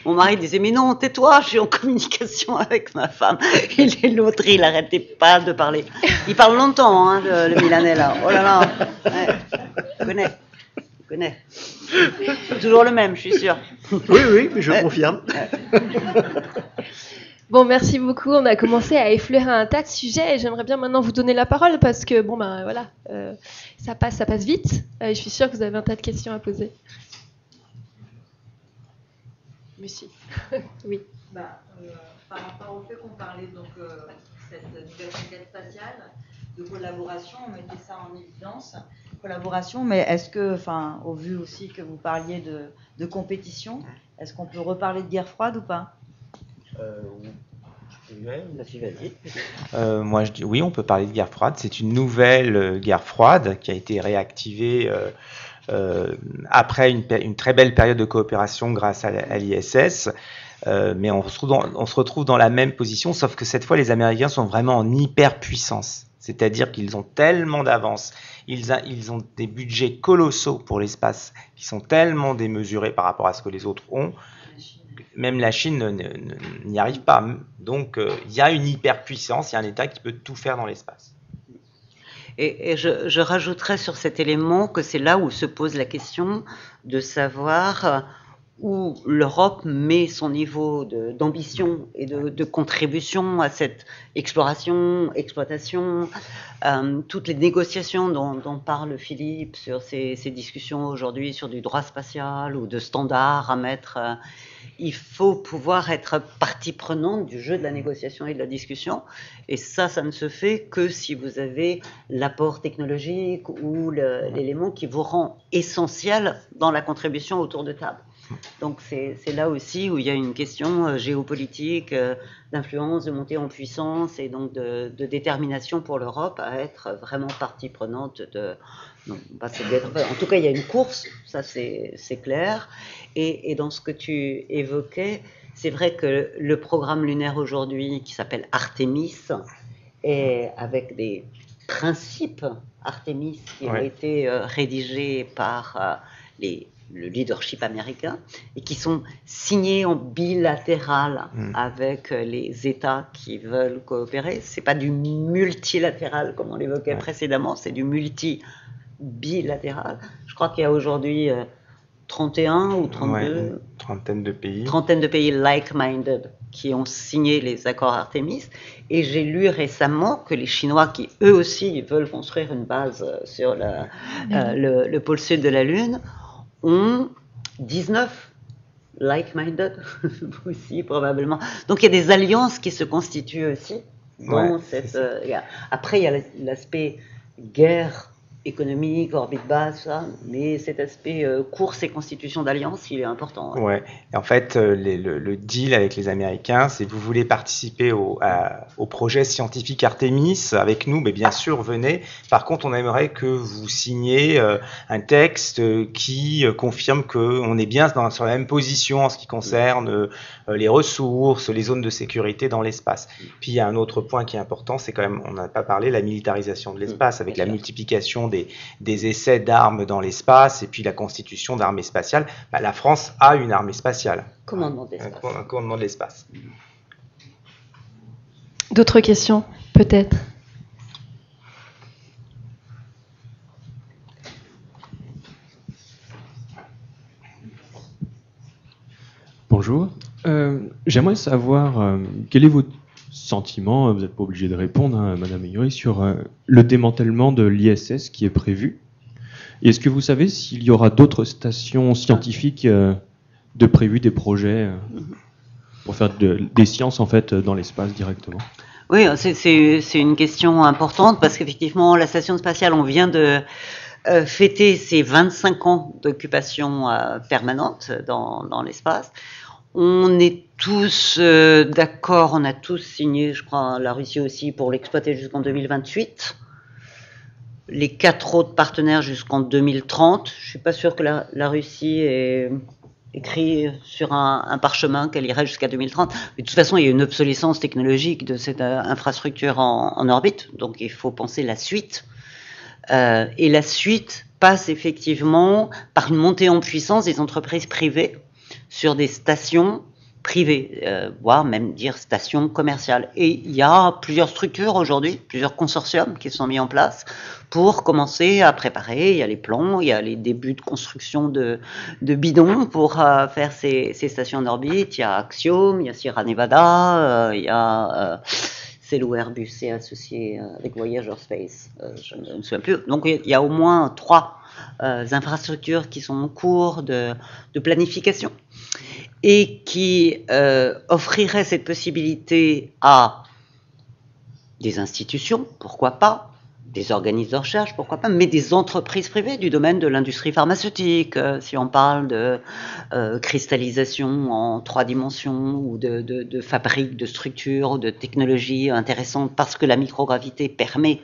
mon mari disait, mais non, tais-toi, je suis en communication avec ma femme. Et l'autre, il n'arrêtait pas de parler. Il parle longtemps, le Milanais, là. Oh là là. Ouais, je connais. connais. Toujours le même, je suis sûre. Oui, mais je confirme. Bon, merci beaucoup. On a commencé à effleurer un tas de sujets et j'aimerais bien maintenant vous donner la parole parce que, bon, ben voilà, ça passe vite. Je suis sûre que vous avez un tas de questions à poser. Monsieur. Oui. Par rapport au fait qu'on parlait donc cette nouvelle conquête spatiale, de collaboration, on mettait ça en évidence. Collaboration, mais est-ce que, enfin, au vu aussi que vous parliez de compétition, est-ce qu'on peut reparler de guerre froide ou pas? Moi, je dis oui, on peut parler de guerre froide. C'est une nouvelle guerre froide qui a été réactivée après une très belle période de coopération grâce à l'ISS. Mais on se retrouve dans la même position, sauf que cette fois, les Américains sont vraiment en hyperpuissance. C'est-à-dire qu'ils ont tellement d'avance, ils ont des budgets colossaux pour l'espace qui sont tellement démesurés par rapport à ce que les autres ont. Même la Chine n'y arrive pas. Donc, il y a une hyperpuissance, il y a un État qui peut tout faire dans l'espace. Et je rajouterais sur cet élément que c'est là où se pose la question de savoir où l'Europe met son niveau d'ambition et de contribution à cette exploration, exploitation, toutes les négociations dont parle Philippe sur ces discussions aujourd'hui sur du droit spatial ou de standards à mettre. Il faut pouvoir être partie prenante du jeu de la négociation et de la discussion. Et ça ne se fait que si vous avez l'apport technologique ou l'élément qui vous rend essentiel dans la contribution autour de table. Donc c'est là aussi où il y a une question géopolitique, d'influence, de montée en puissance et donc de détermination pour l'Europe à être vraiment partie prenante en tout cas, il y a une course, ça c'est clair. Et dans ce que tu évoquais, c'est vrai que le programme lunaire aujourd'hui, qui s'appelle Artemis, est avec des principes Artemis qui ont été rédigés par le leadership américain et qui sont signés en bilatéral avec les États qui veulent coopérer. C'est pas du multilatéral comme on l'évoquait précédemment, c'est du bilatéral. Je crois qu'il y a aujourd'hui 31 ou 32 trentaine de pays like-minded qui ont signé les accords Artemis. Et j'ai lu récemment que les Chinois, qui eux aussi veulent construire une base sur le pôle sud de la Lune, ont 19 like-minded aussi probablement. Donc il y a des alliances qui se constituent aussi dans cette. Après il y a l'aspect guerre économique, orbite basse, ça, mais cet aspect course et constitution d'alliance, il est important. Ouais. Et en fait, le deal avec les Américains, c'est vous voulez participer au projet scientifique Artemis avec nous, mais bien sûr, venez. Par contre, on aimerait que vous signiez un texte qui confirme qu'on est bien sur la même position en ce qui concerne les ressources, les zones de sécurité dans l'espace. Puis il y a un autre point qui est important, c'est quand même, on n'a pas parlé, la militarisation de l'espace, avec la multiplication des essais d'armes dans l'espace et puis la constitution d'armées spatiales. La France a une armée spatiale. Commandement de l'espace. Un commandement de l'espace. D'autres questions, peut-être? Bonjour. J'aimerais savoir quel est votre sentiment, vous n'êtes pas obligé de répondre, hein, Madame Ayori, sur le démantèlement de l'ISS qui est prévu. Et est-ce que vous savez s'il y aura d'autres stations scientifiques de prévues, des projets pour faire des sciences en fait dans l'espace directement? Oui, c'est une question importante parce qu'effectivement, la station spatiale, on vient de fêter ses 25 ans d'occupation permanente dans l'espace. On est tous d'accord, on a tous signé, je crois, la Russie aussi, pour l'exploiter jusqu'en 2028. Les 4 autres partenaires jusqu'en 2030. Je ne suis pas sûre que la Russie ait écrit sur un parchemin qu'elle irait jusqu'à 2030. Mais de toute façon, il y a une obsolescence technologique de cette infrastructure en orbite, donc il faut penser la suite. Et la suite passe effectivement par une montée en puissance des entreprises privées sur des stations privée, voire même dire station commerciale. Et il y a plusieurs structures aujourd'hui, plusieurs consortiums qui sont mis en place pour commencer à préparer. Il y a les plans, il y a les débuts de construction de bidons pour faire ces stations en orbite. Il y a Axiom, il y a Sierra Nevada, il y a c'est où Airbus est associé avec Voyager Space, je ne me souviens plus. Donc il y a au moins 3 infrastructures qui sont en cours de planification et qui offriraient cette possibilité à des institutions, pourquoi pas, des organismes de recherche, pourquoi pas, mais des entreprises privées du domaine de l'industrie pharmaceutique, si on parle de cristallisation en 3 dimensions ou de fabrique de structures ou de technologies intéressantes parce que la microgravité permet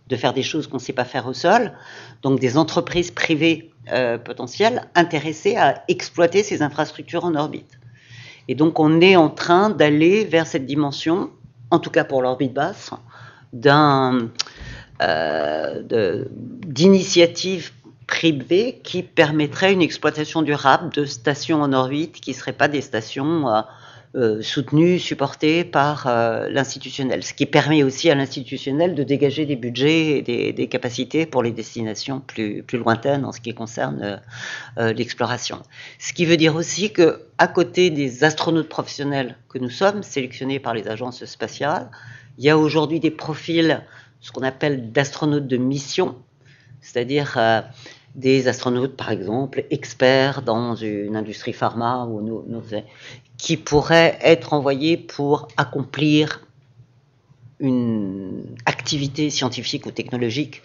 de faire des choses qu'on ne sait pas faire au sol. Donc des entreprises privées potentielles intéressées à exploiter ces infrastructures en orbite. Et donc on est en train d'aller vers cette dimension, en tout cas pour l'orbite basse, d'initiatives privées qui permettraient une exploitation durable de stations en orbite qui ne seraient pas des stations soutenues, supportées par l'institutionnel. Ce qui permet aussi à l'institutionnel de dégager des budgets et des capacités pour les destinations plus lointaines en ce qui concerne l'exploration. Ce qui veut dire aussi qu'à côté des astronautes professionnels que nous sommes, sélectionnés par les agences spatiales, il y a aujourd'hui des profils, ce qu'on appelle d'astronautes de mission, c'est-à-dire des astronautes, par exemple, experts dans une industrie pharma ou qui pourraient être envoyés pour accomplir une activité scientifique ou technologique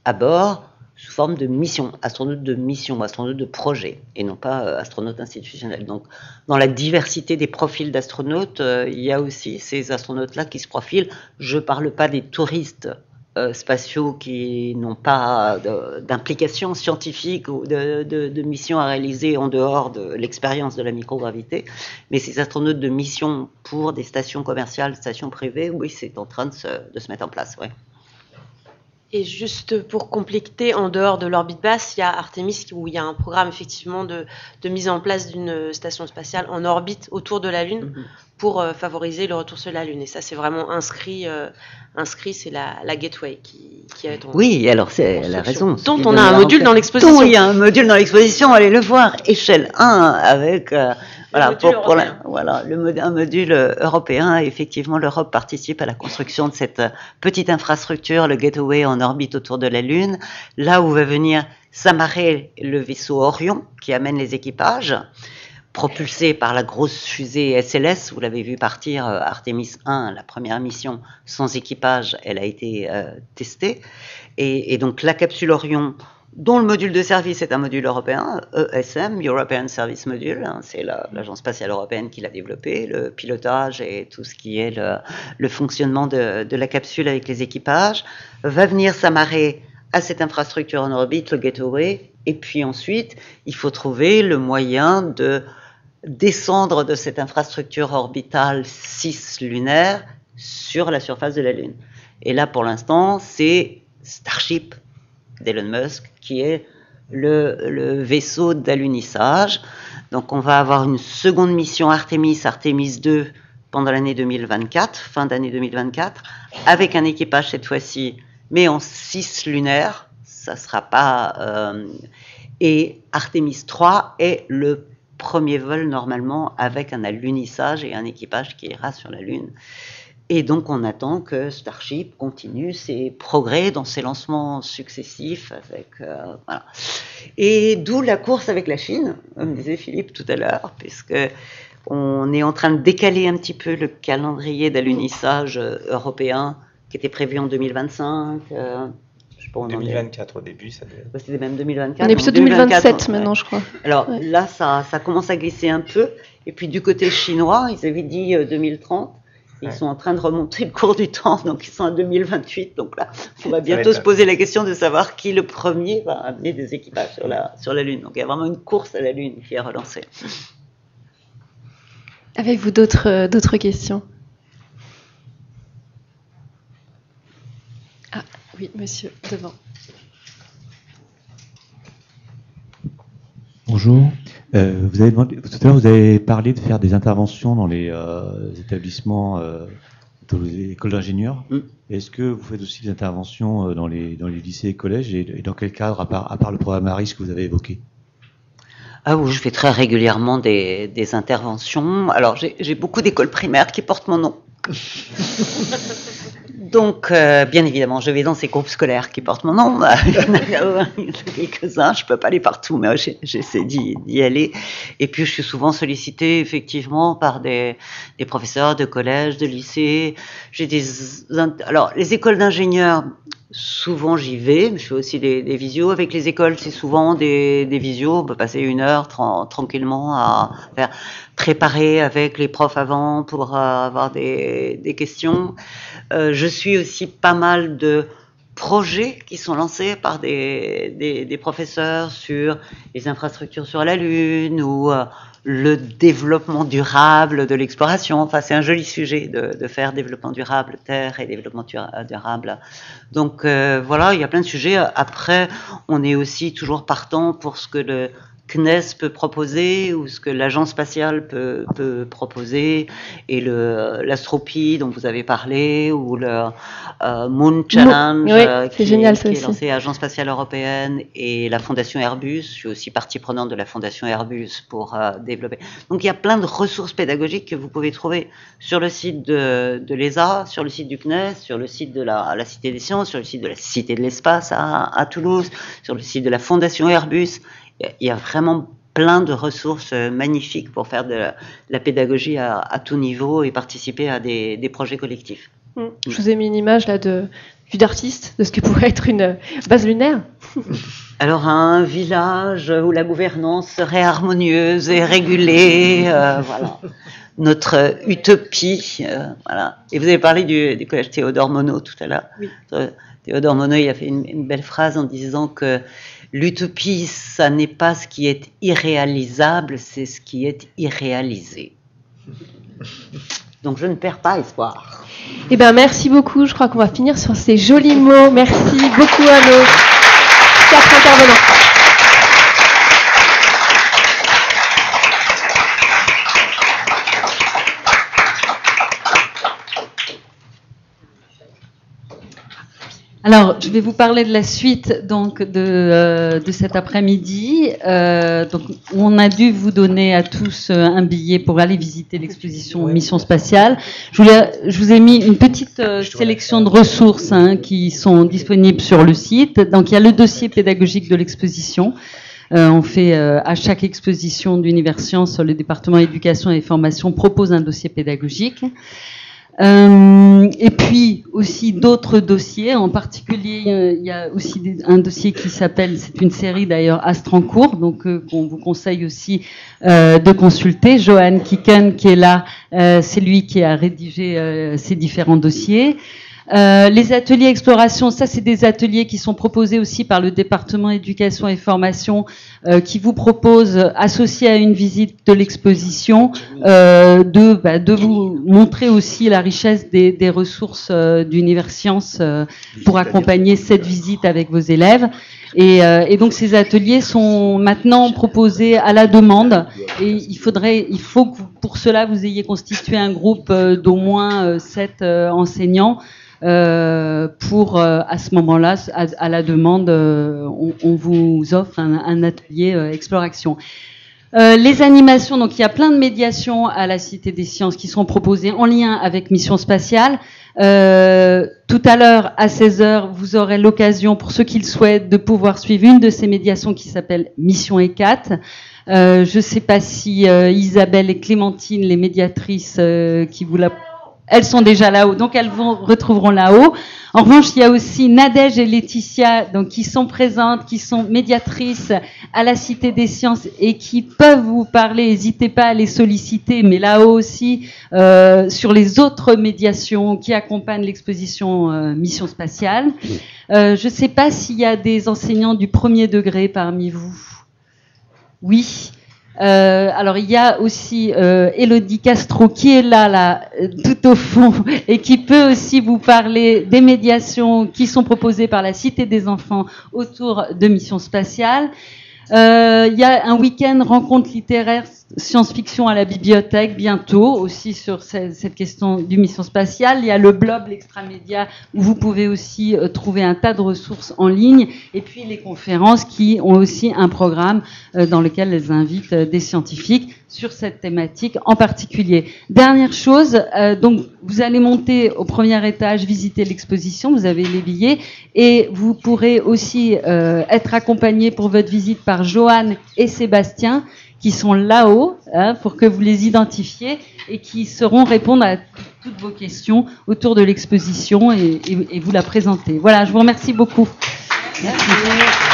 à bord sous forme de mission, astronautes de mission, astronautes de projet, et non pas astronautes institutionnels. Donc, dans la diversité des profils d'astronautes, il y a aussi ces astronautes-là qui se profilent. Je ne parle pas des touristes spatiaux qui n'ont pas d'implication scientifique ou de mission à réaliser en dehors de l'expérience de la microgravité, mais ces astronautes de mission pour des stations commerciales, stations privées, oui, c'est en train de se mettre en place, ouais. Et juste pour compléter, en dehors de l'orbite basse, il y a Artemis où il y a un programme effectivement de mise en place d'une station spatiale en orbite autour de la Lune pour favoriser le retour sur la Lune. Et ça, c'est vraiment inscrit, c'est la Gateway qui est en Oui, alors c'est la raison. Dont on a un module dans l'exposition. Dont il y a un module dans l'exposition, allez le voir, échelle 1 avec... un module européen. Effectivement, l'Europe participe à la construction de cette petite infrastructure, le Gateway en orbite autour de la Lune, là où va venir s'amarrer le vaisseau Orion qui amène les équipages, propulsé par la grosse fusée SLS. Vous l'avez vu partir, Artemis 1, la première mission sans équipage, elle a été testée. Et donc la capsule Orion, dont le module de service est un module européen, ESM, European Service Module, hein, c'est l'agence spatiale européenne qui l'a développé, le pilotage et tout ce qui est le fonctionnement de la capsule avec les équipages, va venir s'amarrer à cette infrastructure en orbite, le Gateway, et puis ensuite, il faut trouver le moyen de descendre de cette infrastructure orbitale cislunaire sur la surface de la Lune. Et là, pour l'instant, c'est Starship d'Elon Musk, qui est le vaisseau d'alunissage. Donc on va avoir une seconde mission Artemis 2, pendant l'année 2024, fin d'année 2024, avec un équipage cette fois-ci, mais en cislunaire, ça sera pas... et Artemis 3 est le premier vol normalement avec un alunissage et un équipage qui ira sur la Lune. Et donc, on attend que Starship continue ses progrès dans ses lancements successifs. Voilà. Et d'où la course avec la Chine, comme disait Philippe tout à l'heure, puisque on est en train de décaler un petit peu le calendrier d'alunissage européen qui était prévu en 2025. Je sais pas, 2024 au début, ça devait être. C'était même 2024. On est plutôt 2027 maintenant, je crois. Alors là, ça commence à glisser un peu. Et puis du côté chinois, ils avaient dit 2030. Ils sont en train de remonter le cours du temps, donc ils sont à 2028. Donc là, on va bientôt se poser la question de savoir qui le premier va amener des équipages sur la Lune. Donc il y a vraiment une course à la Lune qui est relancée. Avez-vous d'autres questions? Ah oui, monsieur, devant. Bonjour. Tout à l'heure, vous avez parlé de faire des interventions dans les établissements, dans les écoles d'ingénieurs. Est-ce que vous faites aussi des interventions dans les lycées et collèges, et dans quel cadre, à part le programme ARIS que vous avez évoqué? Ah oui, je fais très régulièrement des interventions. Alors, j'ai beaucoup d'écoles primaires qui portent mon nom. Donc, bien évidemment, je vais dans ces groupes scolaires qui portent mon nom. Il y en a quelques-uns, je ne peux pas aller partout, mais j'essaie d'y aller. Et puis, je suis souvent sollicitée, effectivement, par des professeurs de collège, de lycée. Alors, les écoles d'ingénieurs, souvent j'y vais. Je fais aussi des visios. Avec les écoles, c'est souvent des visios. On peut passer 1 heure tranquillement à faire préparer avec les profs avant pour avoir des questions. Je suis aussi pas mal de projets qui sont lancés par des professeurs sur les infrastructures sur la Lune ou le développement durable de l'exploration. Enfin, c'est un joli sujet de faire développement durable Terre et développement durable. Donc voilà, il y a plein de sujets. Après, on est aussi toujours partant pour ce que le CNES peut proposer ou ce que l'agence spatiale peut proposer, et l'Astropie dont vous avez parlé, ou le Moon Challenge c'est génial, qui est lancé à l'Agence spatiale européenne, et la Fondation Airbus. Je suis aussi partie prenante de la Fondation Airbus pour développer. Donc il y a plein de ressources pédagogiques que vous pouvez trouver sur le site de l'ESA, sur le site du CNES, sur le site de la Cité des Sciences, sur le site de la Cité de l'Espace à Toulouse, sur le site de la Fondation Airbus. Il y a vraiment plein de ressources magnifiques pour faire de la pédagogie à tout niveau et participer à des projets collectifs. Je vous ai mis une image là vue d'artiste de ce que pourrait être une base lunaire. Alors, un village où la gouvernance serait harmonieuse et régulée, voilà. Notre utopie, voilà. Et vous avez parlé du collège Théodore Monod tout à l'heure. Oui. Théodore Monod, il a fait une belle phrase en disant que l'utopie, ça n'est pas ce qui est irréalisable, c'est ce qui est irréalisé. Donc je ne perds pas espoir. Eh bien, merci beaucoup. Je crois qu'on va finir sur ces jolis mots. Merci beaucoup à nos 4 intervenants. Alors, je vais vous parler de la suite donc de cet après-midi. Donc, on a dû vous donner à tous un billet pour aller visiter l'exposition Mission Spatiale. Je vous ai mis une petite sélection de ressources qui sont disponibles sur le site. Donc, il y a le dossier pédagogique de l'exposition. On fait à chaque exposition d'Univers Sciences, le département éducation et formation propose un dossier pédagogique. Et puis aussi d'autres dossiers, en particulier il y a aussi un dossier qui s'appelle, c'est une série d'ailleurs, Astre en cours, donc qu'on vous conseille aussi de consulter. Johan Kiken qui est là, c'est lui qui a rédigé ces différents dossiers. Les ateliers exploration, ça c'est des ateliers qui sont proposés aussi par le département éducation et formation, qui vous propose, associé à une visite de l'exposition, de vous montrer aussi la richesse des ressources d'Univers Sciences pour accompagner cette visite avec vos élèves. Et donc ces ateliers sont maintenant proposés à la demande, et il faut que pour cela vous ayez constitué un groupe d'au moins 7 enseignants. Pour à ce moment-là, à la demande, on vous offre un atelier exploration. Les animations, donc il y a plein de médiations à la Cité des Sciences qui sont proposées en lien avec Mission Spatiale. Tout à l'heure, à 16h, vous aurez l'occasion, pour ceux qui le souhaitent, de pouvoir suivre une de ces médiations qui s'appelle Mission ECAT. Je ne sais pas si Isabelle et Clémentine, les médiatrices, qui vous la... Elles sont déjà là-haut, donc elles vous retrouveront là-haut. En revanche, il y a aussi Nadège et Laetitia, donc qui sont présentes, qui sont médiatrices à la Cité des Sciences et qui peuvent vous parler. N'hésitez pas à les solliciter, mais là-haut aussi sur les autres médiations qui accompagnent l'exposition Mission Spatiale. Je ne sais pas s'il y a des enseignants du premier degré parmi vous. Oui. Alors il y a aussi Élodie Castro qui est là tout au fond et qui peut aussi vous parler des médiations qui sont proposées par la Cité des Enfants autour de Mission Spatiale. Il y a un week-end rencontre littéraire science-fiction à la bibliothèque bientôt, aussi sur cette question du mission spatiale. Il y a le blog, l'Extramédia, où vous pouvez aussi trouver un tas de ressources en ligne. Et puis les conférences qui ont aussi un programme dans lequel elles invitent des scientifiques sur cette thématique en particulier. Dernière chose, donc vous allez monter au premier étage, visiter l'exposition, vous avez les billets, et vous pourrez aussi être accompagné pour votre visite par Joanne et Sébastien, qui sont là-haut, pour que vous les identifiez, et qui sauront répondre à toutes vos questions autour de l'exposition et vous la présenter. Voilà, je vous remercie beaucoup. Merci.